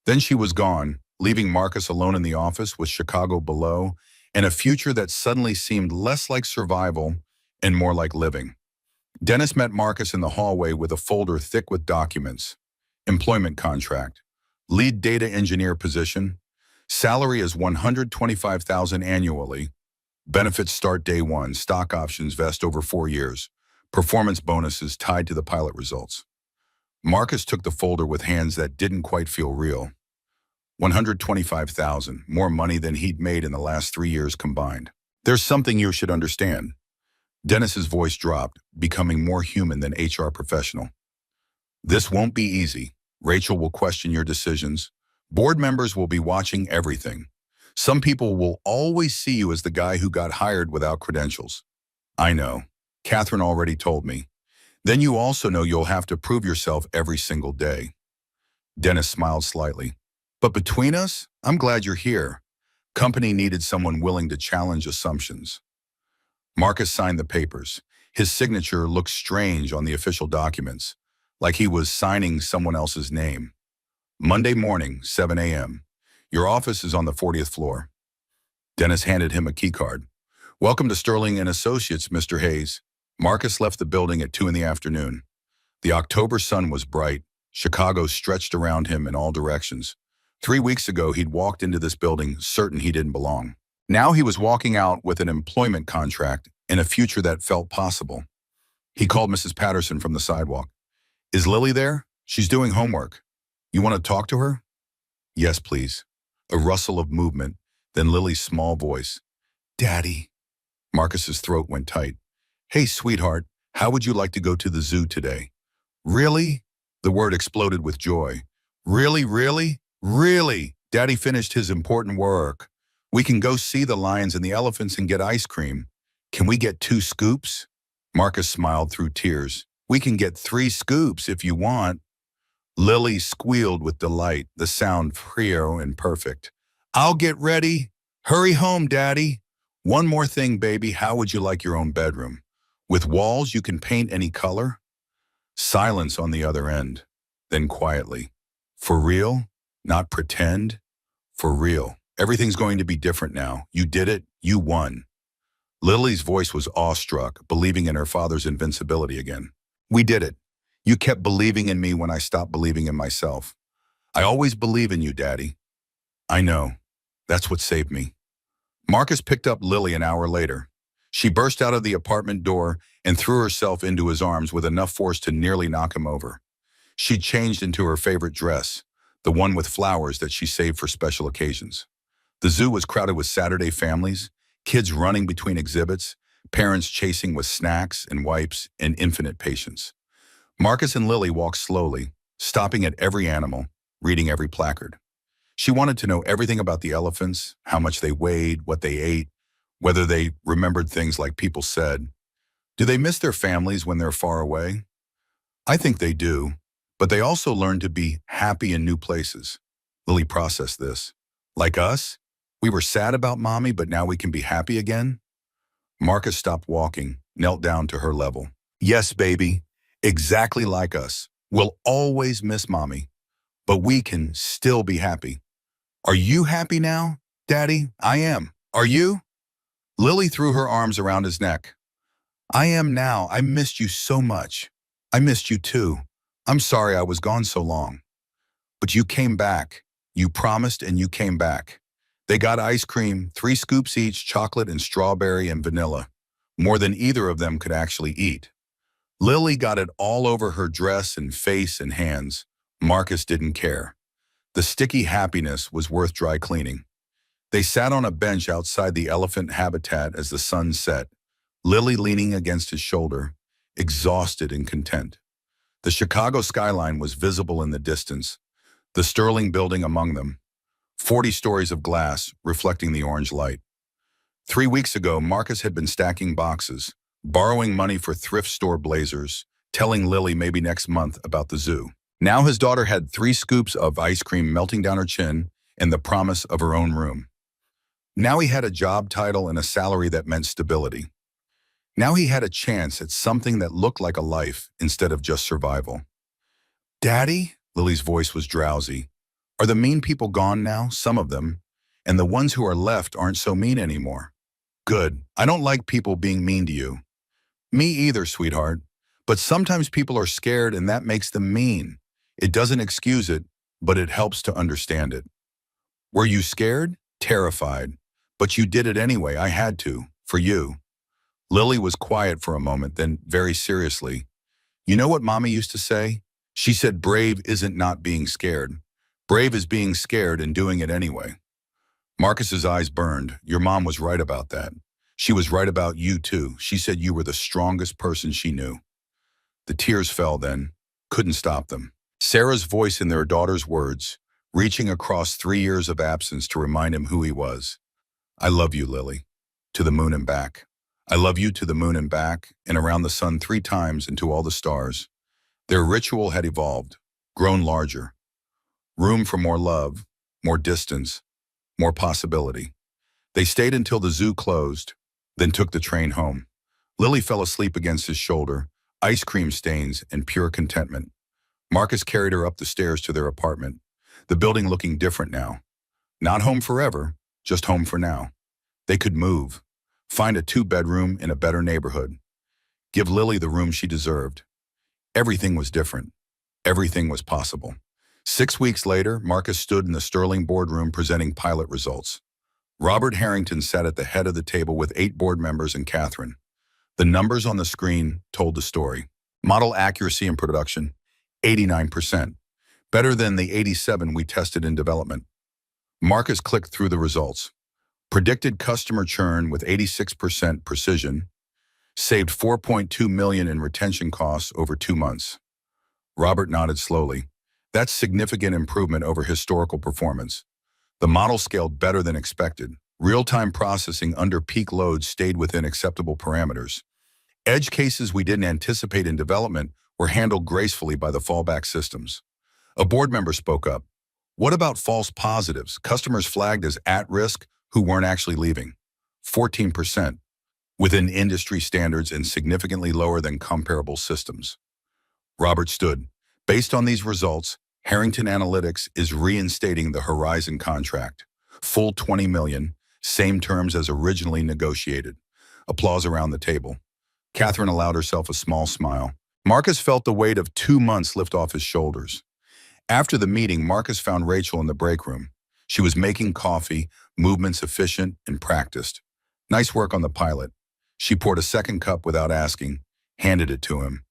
Then she was gone, leaving Marcus alone in the office with Chicago below and a future that suddenly seemed less like survival and more like living. Dennis met Marcus in the hallway with a folder thick with documents. Employment contract. Lead data engineer position. Salary is $125,000 annually. Benefits start day 1. Stock options vest over 4 years. Performance bonuses tied to the pilot results. Marcus took the folder with hands that didn't quite feel real. $125,000, more money than he'd made in the last 3 years combined. There's something you should understand. Dennis's voice dropped, becoming more human than HR professional. This won't be easy. Rachel will question your decisions. Board members will be watching everything. Some people will always see you as the guy who got hired without credentials. I know. Catherine already told me. Then you also know you'll have to prove yourself every single day. Dennis smiled slightly. But between us, I'm glad you're here. Company needed someone willing to challenge assumptions. Marcus signed the papers. His signature looked strange on the official documents, like he was signing someone else's name. Monday morning, 7 a.m. Your office is on the 40th floor. Dennis handed him a keycard. Welcome to Sterling and Associates, Mr. Hayes. Marcus left the building at 2 in the afternoon. The October sun was bright. Chicago stretched around him in all directions. 3 weeks ago, he'd walked into this building certain he didn't belong. Now he was walking out with an employment contract and a future that felt possible. He called Mrs. Patterson from the sidewalk. Is Lily there? She's doing homework. You want to talk to her? Yes, please. A rustle of movement, then Lily's small voice. Daddy. Marcus's throat went tight. Hey, sweetheart, how would you like to go to the zoo today? Really? The word exploded with joy. Really, really, really? Daddy finished his important work. We can go see the lions and the elephants and get ice cream. Can we get 2 scoops? Marcus smiled through tears. We can get 3 scoops if you want. Lily squealed with delight, the sound pure and perfect. I'll get ready. Hurry home, Daddy. One more thing, baby. How would you like your own bedroom? With walls you can paint any color? Silence on the other end. Then quietly. For real? Not pretend? For real. Everything's going to be different now. You did it. You won. Lily's voice was awestruck, believing in her father's invincibility again. We did it. You kept believing in me when I stopped believing in myself. I always believe in you, Daddy. I know. That's what saved me. Marcus picked up Lily an hour later. She burst out of the apartment door and threw herself into his arms with enough force to nearly knock him over. She changed into her favorite dress, the one with flowers that she saved for special occasions. The zoo was crowded with Saturday families, kids running between exhibits, parents chasing with snacks and wipes and infinite patience. Marcus and Lily walked slowly, stopping at every animal, reading every placard. She wanted to know everything about the elephants, how much they weighed, what they ate, whether they remembered things like people said. Do they miss their families when they're far away? I think they do, but they also learn to be happy in new places. Lily processed this. Like us? We were sad about Mommy, but now we can be happy again? Marcus stopped walking, knelt down to her level. Yes, baby, exactly like us. We'll always miss Mommy, but we can still be happy. Are you happy now, Daddy? I am. Are you? Lily threw her arms around his neck. I am now. I missed you so much. I missed you too. I'm sorry I was gone so long. But you came back. You promised and you came back. They got ice cream, 3 scoops each, chocolate and strawberry and vanilla. More than either of them could actually eat. Lily got it all over her dress and face and hands. Marcus didn't care. The sticky happiness was worth dry cleaning. They sat on a bench outside the elephant habitat as the sun set, Lily leaning against his shoulder, exhausted and content. The Chicago skyline was visible in the distance, the Sterling building among them, 40 stories of glass reflecting the orange light. 3 weeks ago, Marcus had been stacking boxes, borrowing money for thrift store blazers, telling Lily maybe next month about the zoo. Now his daughter had 3 scoops of ice cream melting down her chin and the promise of her own room. Now he had a job title and a salary that meant stability. Now he had a chance at something that looked like a life instead of just survival. Daddy? Lily's voice was drowsy. Are the mean people gone now? Some of them. And the ones who are left aren't so mean anymore. Good. I don't like people being mean to you. Me either, sweetheart. But sometimes people are scared and that makes them mean. It doesn't excuse it, but it helps to understand it. Were you scared? Terrified. But you did it anyway. I had to. For you. Lily was quiet for a moment, then very seriously. You know what Mommy used to say? She said brave isn't not being scared. Brave is being scared and doing it anyway. Marcus's eyes burned. Your mom was right about that. She was right about you too. She said you were the strongest person she knew. The tears fell then. Couldn't stop them. Sarah's voice in their daughter's words, reaching across 3 years of absence to remind him who he was. I love you, Lily. To the moon and back. I love you to the moon and back, and around the sun 3 times and to all the stars. Their ritual had evolved, grown larger. Room for more love, more distance, more possibility. They stayed until the zoo closed, then took the train home. Lily fell asleep against his shoulder, ice cream stains and pure contentment. Marcus carried her up the stairs to their apartment, the building looking different now. Not home forever, just home for now. They could move, find a two-bedroom in a better neighborhood, give Lily the room she deserved. Everything was different. Everything was possible. 6 weeks later, Marcus stood in the Sterling boardroom presenting pilot results. Robert Harrington sat at the head of the table with 8 board members and Catherine. The numbers on the screen told the story. Model accuracy in production, 89%. Better than the 87 we tested in development. Marcus clicked through the results. Predicted customer churn with 86% precision. Saved $4.2 million in retention costs over 2 months. Robert nodded slowly. That's significant improvement over historical performance. The model scaled better than expected. Real-time processing under peak loads stayed within acceptable parameters. Edge cases we didn't anticipate in development were handled gracefully by the fallback systems. A board member spoke up. What about false positives, customers flagged as at risk who weren't actually leaving? 14%, within industry standards and significantly lower than comparable systems. Robert stood. Based on these results, Harrington Analytics is reinstating the Horizon contract. Full $20 million, same terms as originally negotiated. Applause around the table. Catherine allowed herself a small smile. Marcus felt the weight of 2 months lift off his shoulders. After the meeting, Marcus found Rachel in the break room. She was making coffee, movements efficient and practiced. Nice work on the pilot. She poured a second cup without asking, handed it to him.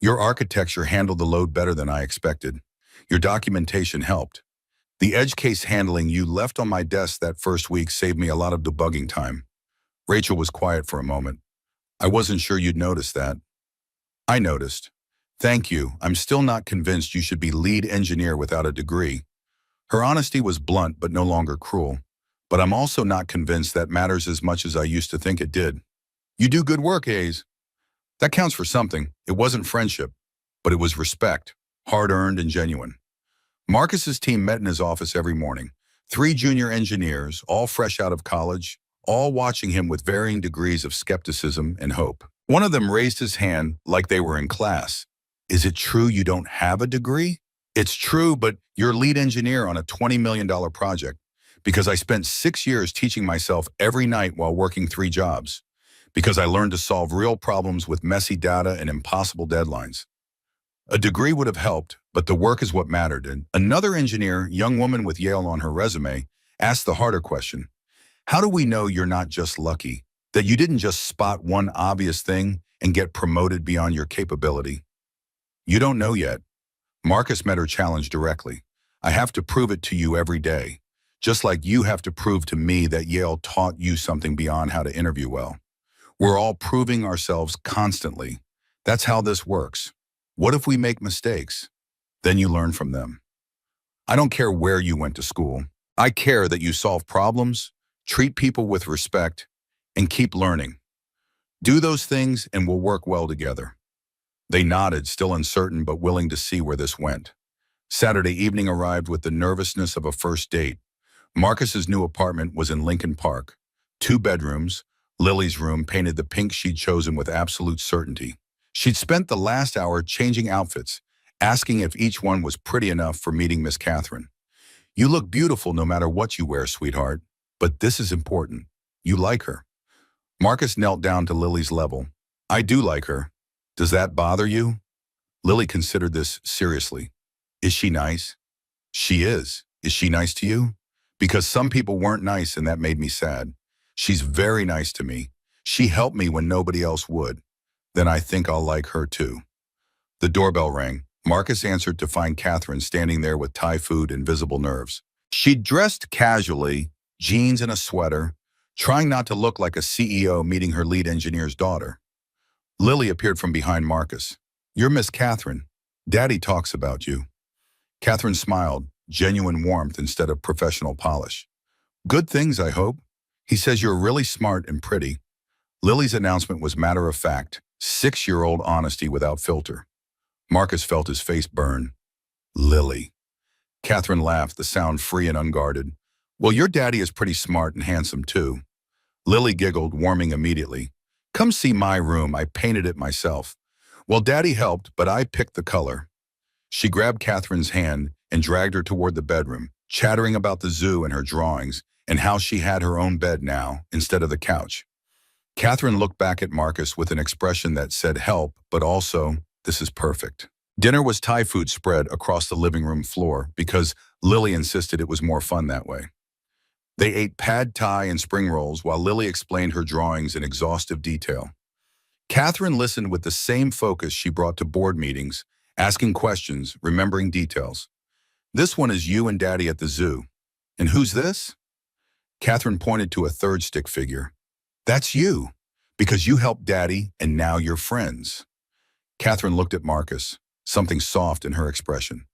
Your architecture handled the load better than I expected. Your documentation helped. The edge case handling you left on my desk that first week saved me a lot of debugging time. Rachel was quiet for a moment. I wasn't sure you'd notice that. I noticed. Thank you. I'm still not convinced you should be lead engineer without a degree. Her honesty was blunt but no longer cruel. But I'm also not convinced that matters as much as I used to think it did. You do good work, Hayes. That counts for something. It wasn't friendship, but it was respect, hard-earned and genuine. Marcus's team met in his office every morning. 3 junior engineers, all fresh out of college, all watching him with varying degrees of skepticism and hope. One of them raised his hand like they were in class. Is it true you don't have a degree? It's true, but you're lead engineer on a $20 million project because I spent 6 years teaching myself every night while working 3 jobs. Because I learned to solve real problems with messy data and impossible deadlines. A degree would have helped, but the work is what mattered. And another engineer, young woman with Yale on her resume, asked the harder question. How do we know you're not just lucky, that you didn't just spot one obvious thing and get promoted beyond your capability? You don't know yet. Marcus met her challenge directly. I have to prove it to you every day, just like you have to prove to me that Yale taught you something beyond how to interview well. We're all proving ourselves constantly. That's how this works. What if we make mistakes? Then you learn from them. I don't care where you went to school. I care that you solve problems, treat people with respect, and keep learning. Do those things and we'll work well together. They nodded, still uncertain but willing to see where this went. Saturday evening arrived with the nervousness of a first date. Marcus's new apartment was in Lincoln Park. 2 bedrooms. Lily's room painted the pink she'd chosen with absolute certainty. She'd spent the last hour changing outfits, asking if each one was pretty enough for meeting Miss Catherine. You look beautiful no matter what you wear, sweetheart. But this is important. You like her. Marcus knelt down to Lily's level. I do like her. Does that bother you? Lily considered this seriously. Is she nice? She is. Is she nice to you? Because some people weren't nice and that made me sad. She's very nice to me. She helped me when nobody else would. Then I think I'll like her too. The doorbell rang. Marcus answered to find Catherine standing there with Thai food and visible nerves. She'd dressed casually, jeans and a sweater, trying not to look like a CEO meeting her lead engineer's daughter. Lily appeared from behind Marcus. You're Miss Catherine. Daddy talks about you. Catherine smiled, genuine warmth instead of professional polish. Good things, I hope. He says you're really smart and pretty. Lily's announcement was matter-of-fact, 6-year-old honesty without filter. Marcus felt his face burn. Lily. Catherine laughed, the sound free and unguarded. Well, your daddy is pretty smart and handsome too. Lily giggled, warming immediately. Come see my room, I painted it myself. Well, daddy helped, but I picked the color. She grabbed Catherine's hand and dragged her toward the bedroom, chattering about the zoo and her drawings and how she had her own bed now instead of the couch. Catherine looked back at Marcus with an expression that said help, but also, this is perfect. Dinner was Thai food spread across the living room floor because Lily insisted it was more fun that way. They ate pad thai and spring rolls while Lily explained her drawings in exhaustive detail. Catherine listened with the same focus she brought to board meetings, asking questions, remembering details. This one is you and Daddy at the zoo. And who's this? Catherine pointed to a third stick figure. That's you, because you helped Daddy and now you're friends. Catherine looked at Marcus, something soft in her expression.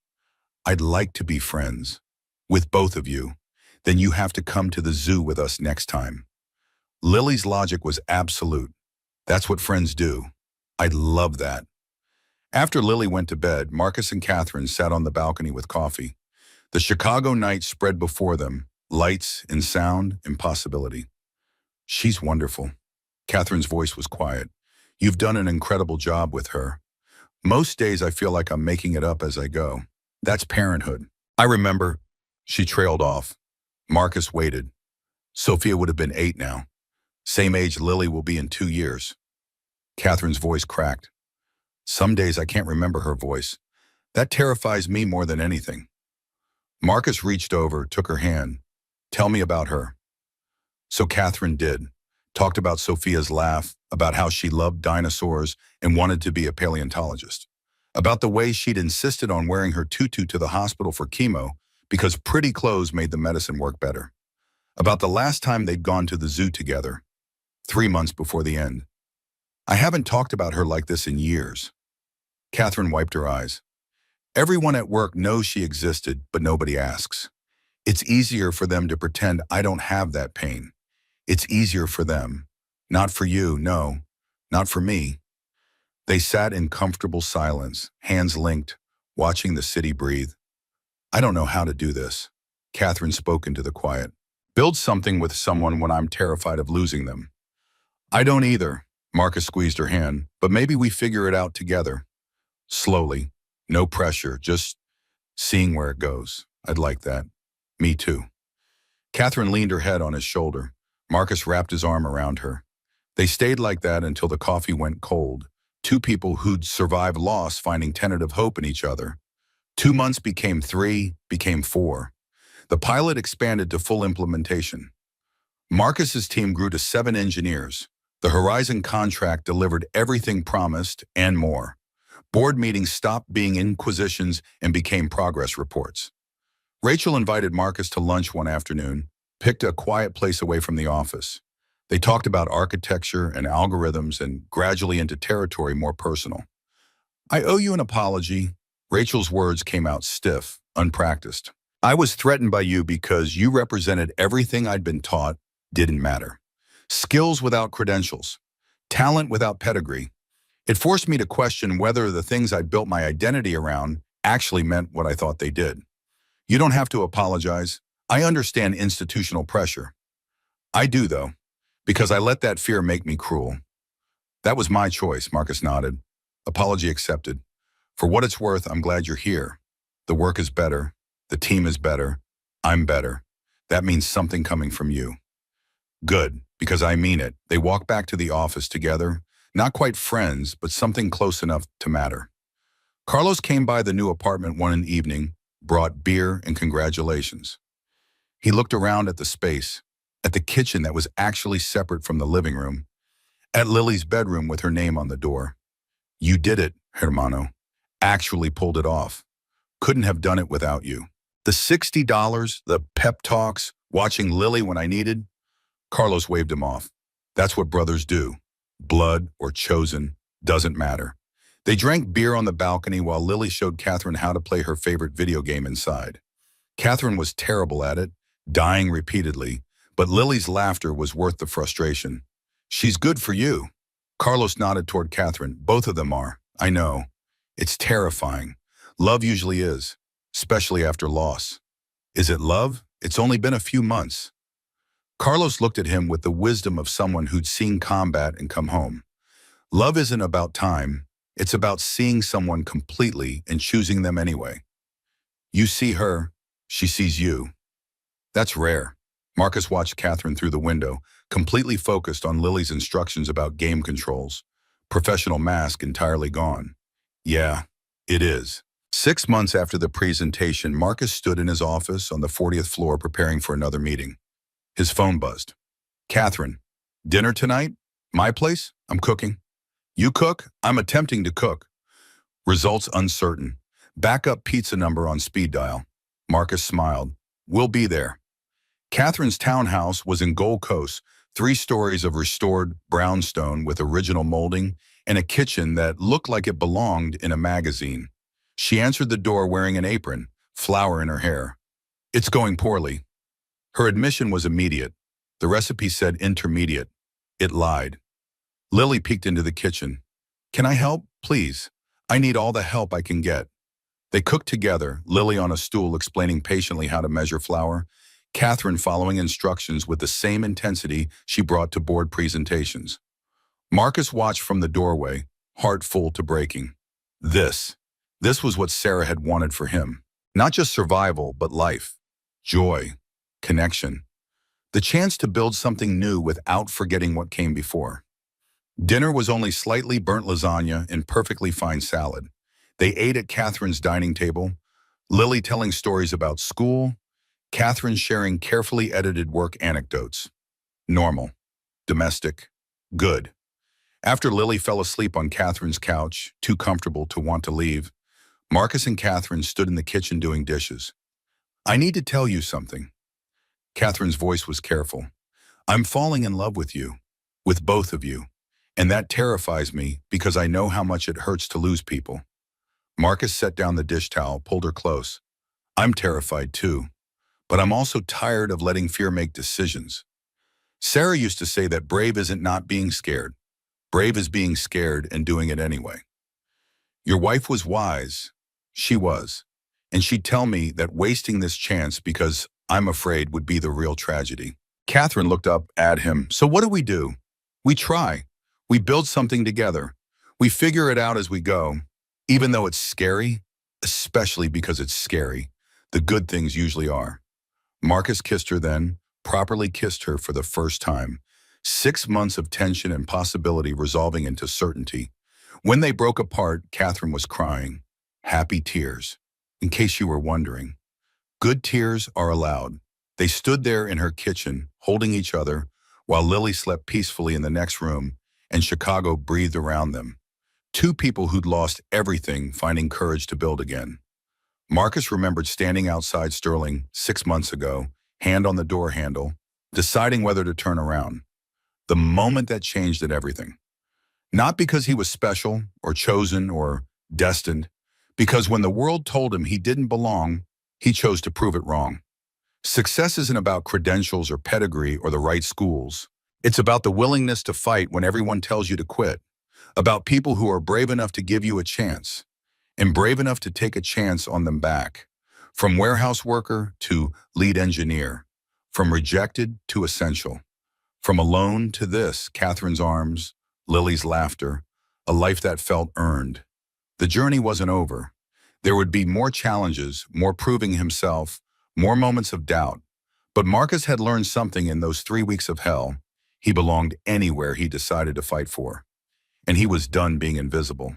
I'd like to be friends with both of you. Then you have to come to the zoo with us next time. Lily's logic was absolute. That's what friends do. I love that. After Lily went to bed, Marcus and Catherine sat on the balcony with coffee. The Chicago night spread before them, lights and sound and possibility. She's wonderful. Catherine's voice was quiet. You've done an incredible job with her. Most days I feel like I'm making it up as I go. That's parenthood. I remember. She trailed off. Marcus waited. Sophia would have been 8 now. Same age Lily will be in 2 years. Catherine's voice cracked. Some days I can't remember her voice. That terrifies me more than anything. Marcus reached over, took her hand. Tell me about her. So Catherine did. Talked about Sophia's laugh, about how she loved dinosaurs and wanted to be a paleontologist. About the way she'd insisted on wearing her tutu to the hospital for chemo because pretty clothes made the medicine work better. About the last time they'd gone to the zoo together, 3 months before the end. I haven't talked about her like this in years. Catherine wiped her eyes. Everyone at work knows she existed, but nobody asks. It's easier for them to pretend I don't have that pain. It's easier for them. Not for you, no. Not for me. They sat in comfortable silence, hands linked, watching the city breathe. I don't know how to do this. Catherine spoke into the quiet. Build something with someone when I'm terrified of losing them. I don't either. Marcus squeezed her hand, but maybe we figure it out together. Slowly, no pressure, just seeing where it goes. I'd like that. Me too. Catherine leaned her head on his shoulder. Marcus wrapped his arm around her. They stayed like that until the coffee went cold. 2 people who'd survived loss finding tentative hope in each other. 2 months became 3, became 4. The pilot expanded to full implementation. Marcus's team grew to 7 engineers. The Horizon contract delivered everything promised and more. Board meetings stopped being inquisitions and became progress reports. Rachel invited Marcus to lunch one afternoon, picked a quiet place away from the office. They talked about architecture and algorithms and gradually into territory more personal. I owe you an apology. Rachel's words came out stiff, unpracticed. I was threatened by you because you represented everything I'd been taught didn't matter. Skills without credentials, talent without pedigree. It forced me to question whether the things I'd built my identity around actually meant what I thought they did. You don't have to apologize. I understand institutional pressure. I do, though, because I let that fear make me cruel. That was my choice, Marcus nodded. Apology accepted. For what it's worth, I'm glad you're here. The work is better. The team is better. I'm better. That means something coming from you. Good, because I mean it. They walked back to the office together, not quite friends, but something close enough to matter. Carlos came by the new apartment one evening, brought beer and congratulations. He looked around at the space, at the kitchen that was actually separate from the living room, at Lily's bedroom with her name on the door. You did it, hermano. Actually pulled it off. Couldn't have done it without you. The $60, the pep talks, watching Lily when I needed. Carlos waved him off. That's what brothers do. Blood or chosen, doesn't matter. They drank beer on the balcony while Lily showed Catherine how to play her favorite video game inside. Catherine was terrible at it, dying repeatedly, but Lily's laughter was worth the frustration. She's good for you. Carlos nodded toward Catherine. Both of them are. I know. It's terrifying. Love usually is. especially after loss. Is it love? It's only been a few months. Carlos looked at him with the wisdom of someone who'd seen combat and come home. Love isn't about time. It's about seeing someone completely and choosing them anyway. You see her, she sees you. That's rare. Marcus watched Catherine through the window, completely focused on Lily's instructions about game controls. Professional mask entirely gone. Yeah, it is. 6 months after the presentation, Marcus stood in his office on the 40th floor preparing for another meeting. His phone buzzed. Catherine, dinner tonight? My place? I'm cooking. You cook? I'm attempting to cook. Results uncertain. Backup pizza number on speed dial. Marcus smiled. We'll be there. Catherine's townhouse was in Gold Coast, 3 stories of restored brownstone with original molding and a kitchen that looked like it belonged in a magazine. She answered the door wearing an apron, flour in her hair. It's going poorly. Her admission was immediate. The recipe said intermediate. It lied. Lily peeked into the kitchen. Can I help, please? I need all the help I can get. They cooked together, Lily on a stool explaining patiently how to measure flour, Catherine following instructions with the same intensity she brought to board presentations. Marcus watched from the doorway, heart full to breaking. This was what Sarah had wanted for him. Not just survival, but life, joy, connection. The chance to build something new without forgetting what came before. Dinner was only slightly burnt lasagna and perfectly fine salad. They ate at Catherine's dining table, Lily telling stories about school, Catherine sharing carefully edited work anecdotes. Normal, domestic, good. After Lily fell asleep on Catherine's couch, too comfortable to want to leave, Marcus and Catherine stood in the kitchen doing dishes. I need to tell you something. Catherine's voice was careful. I'm falling in love with you, with both of you, and that terrifies me because I know how much it hurts to lose people. Marcus set down the dish towel, pulled her close. I'm terrified too, but I'm also tired of letting fear make decisions. Sarah used to say that brave isn't not being scared. Brave is being scared and doing it anyway. Your wife was wise. She was. And she'd tell me that wasting this chance because I'm afraid would be the real tragedy. Catherine looked up at him. So what do? We try. We build something together. We figure it out as we go. Even though it's scary, especially because it's scary, the good things usually are. Marcus kissed her then, properly kissed her for the first time. 6 months of tension and possibility resolving into certainty. When they broke apart, Catherine was crying. Happy tears. In case you were wondering. Good tears are allowed. They stood there in her kitchen, holding each other, while Lily slept peacefully in the next room, and Chicago breathed around them. 2 people who'd lost everything finding courage to build again. Marcus remembered standing outside Sterling 6 months ago, hand on the door handle, deciding whether to turn around. The moment that changed it everything. Not because he was special or chosen or destined, because when the world told him he didn't belong, he chose to prove it wrong. Success isn't about credentials or pedigree or the right schools. It's about the willingness to fight when everyone tells you to quit. About people who are brave enough to give you a chance, and brave enough to take a chance on them back. From warehouse worker to lead engineer. From rejected to essential. From alone to this, Catherine's arms, Lily's laughter, a life that felt earned. The journey wasn't over. There would be more challenges, more proving himself, more moments of doubt. But Marcus had learned something in those 3 weeks of hell. He belonged anywhere he decided to fight for. And he was done being invisible.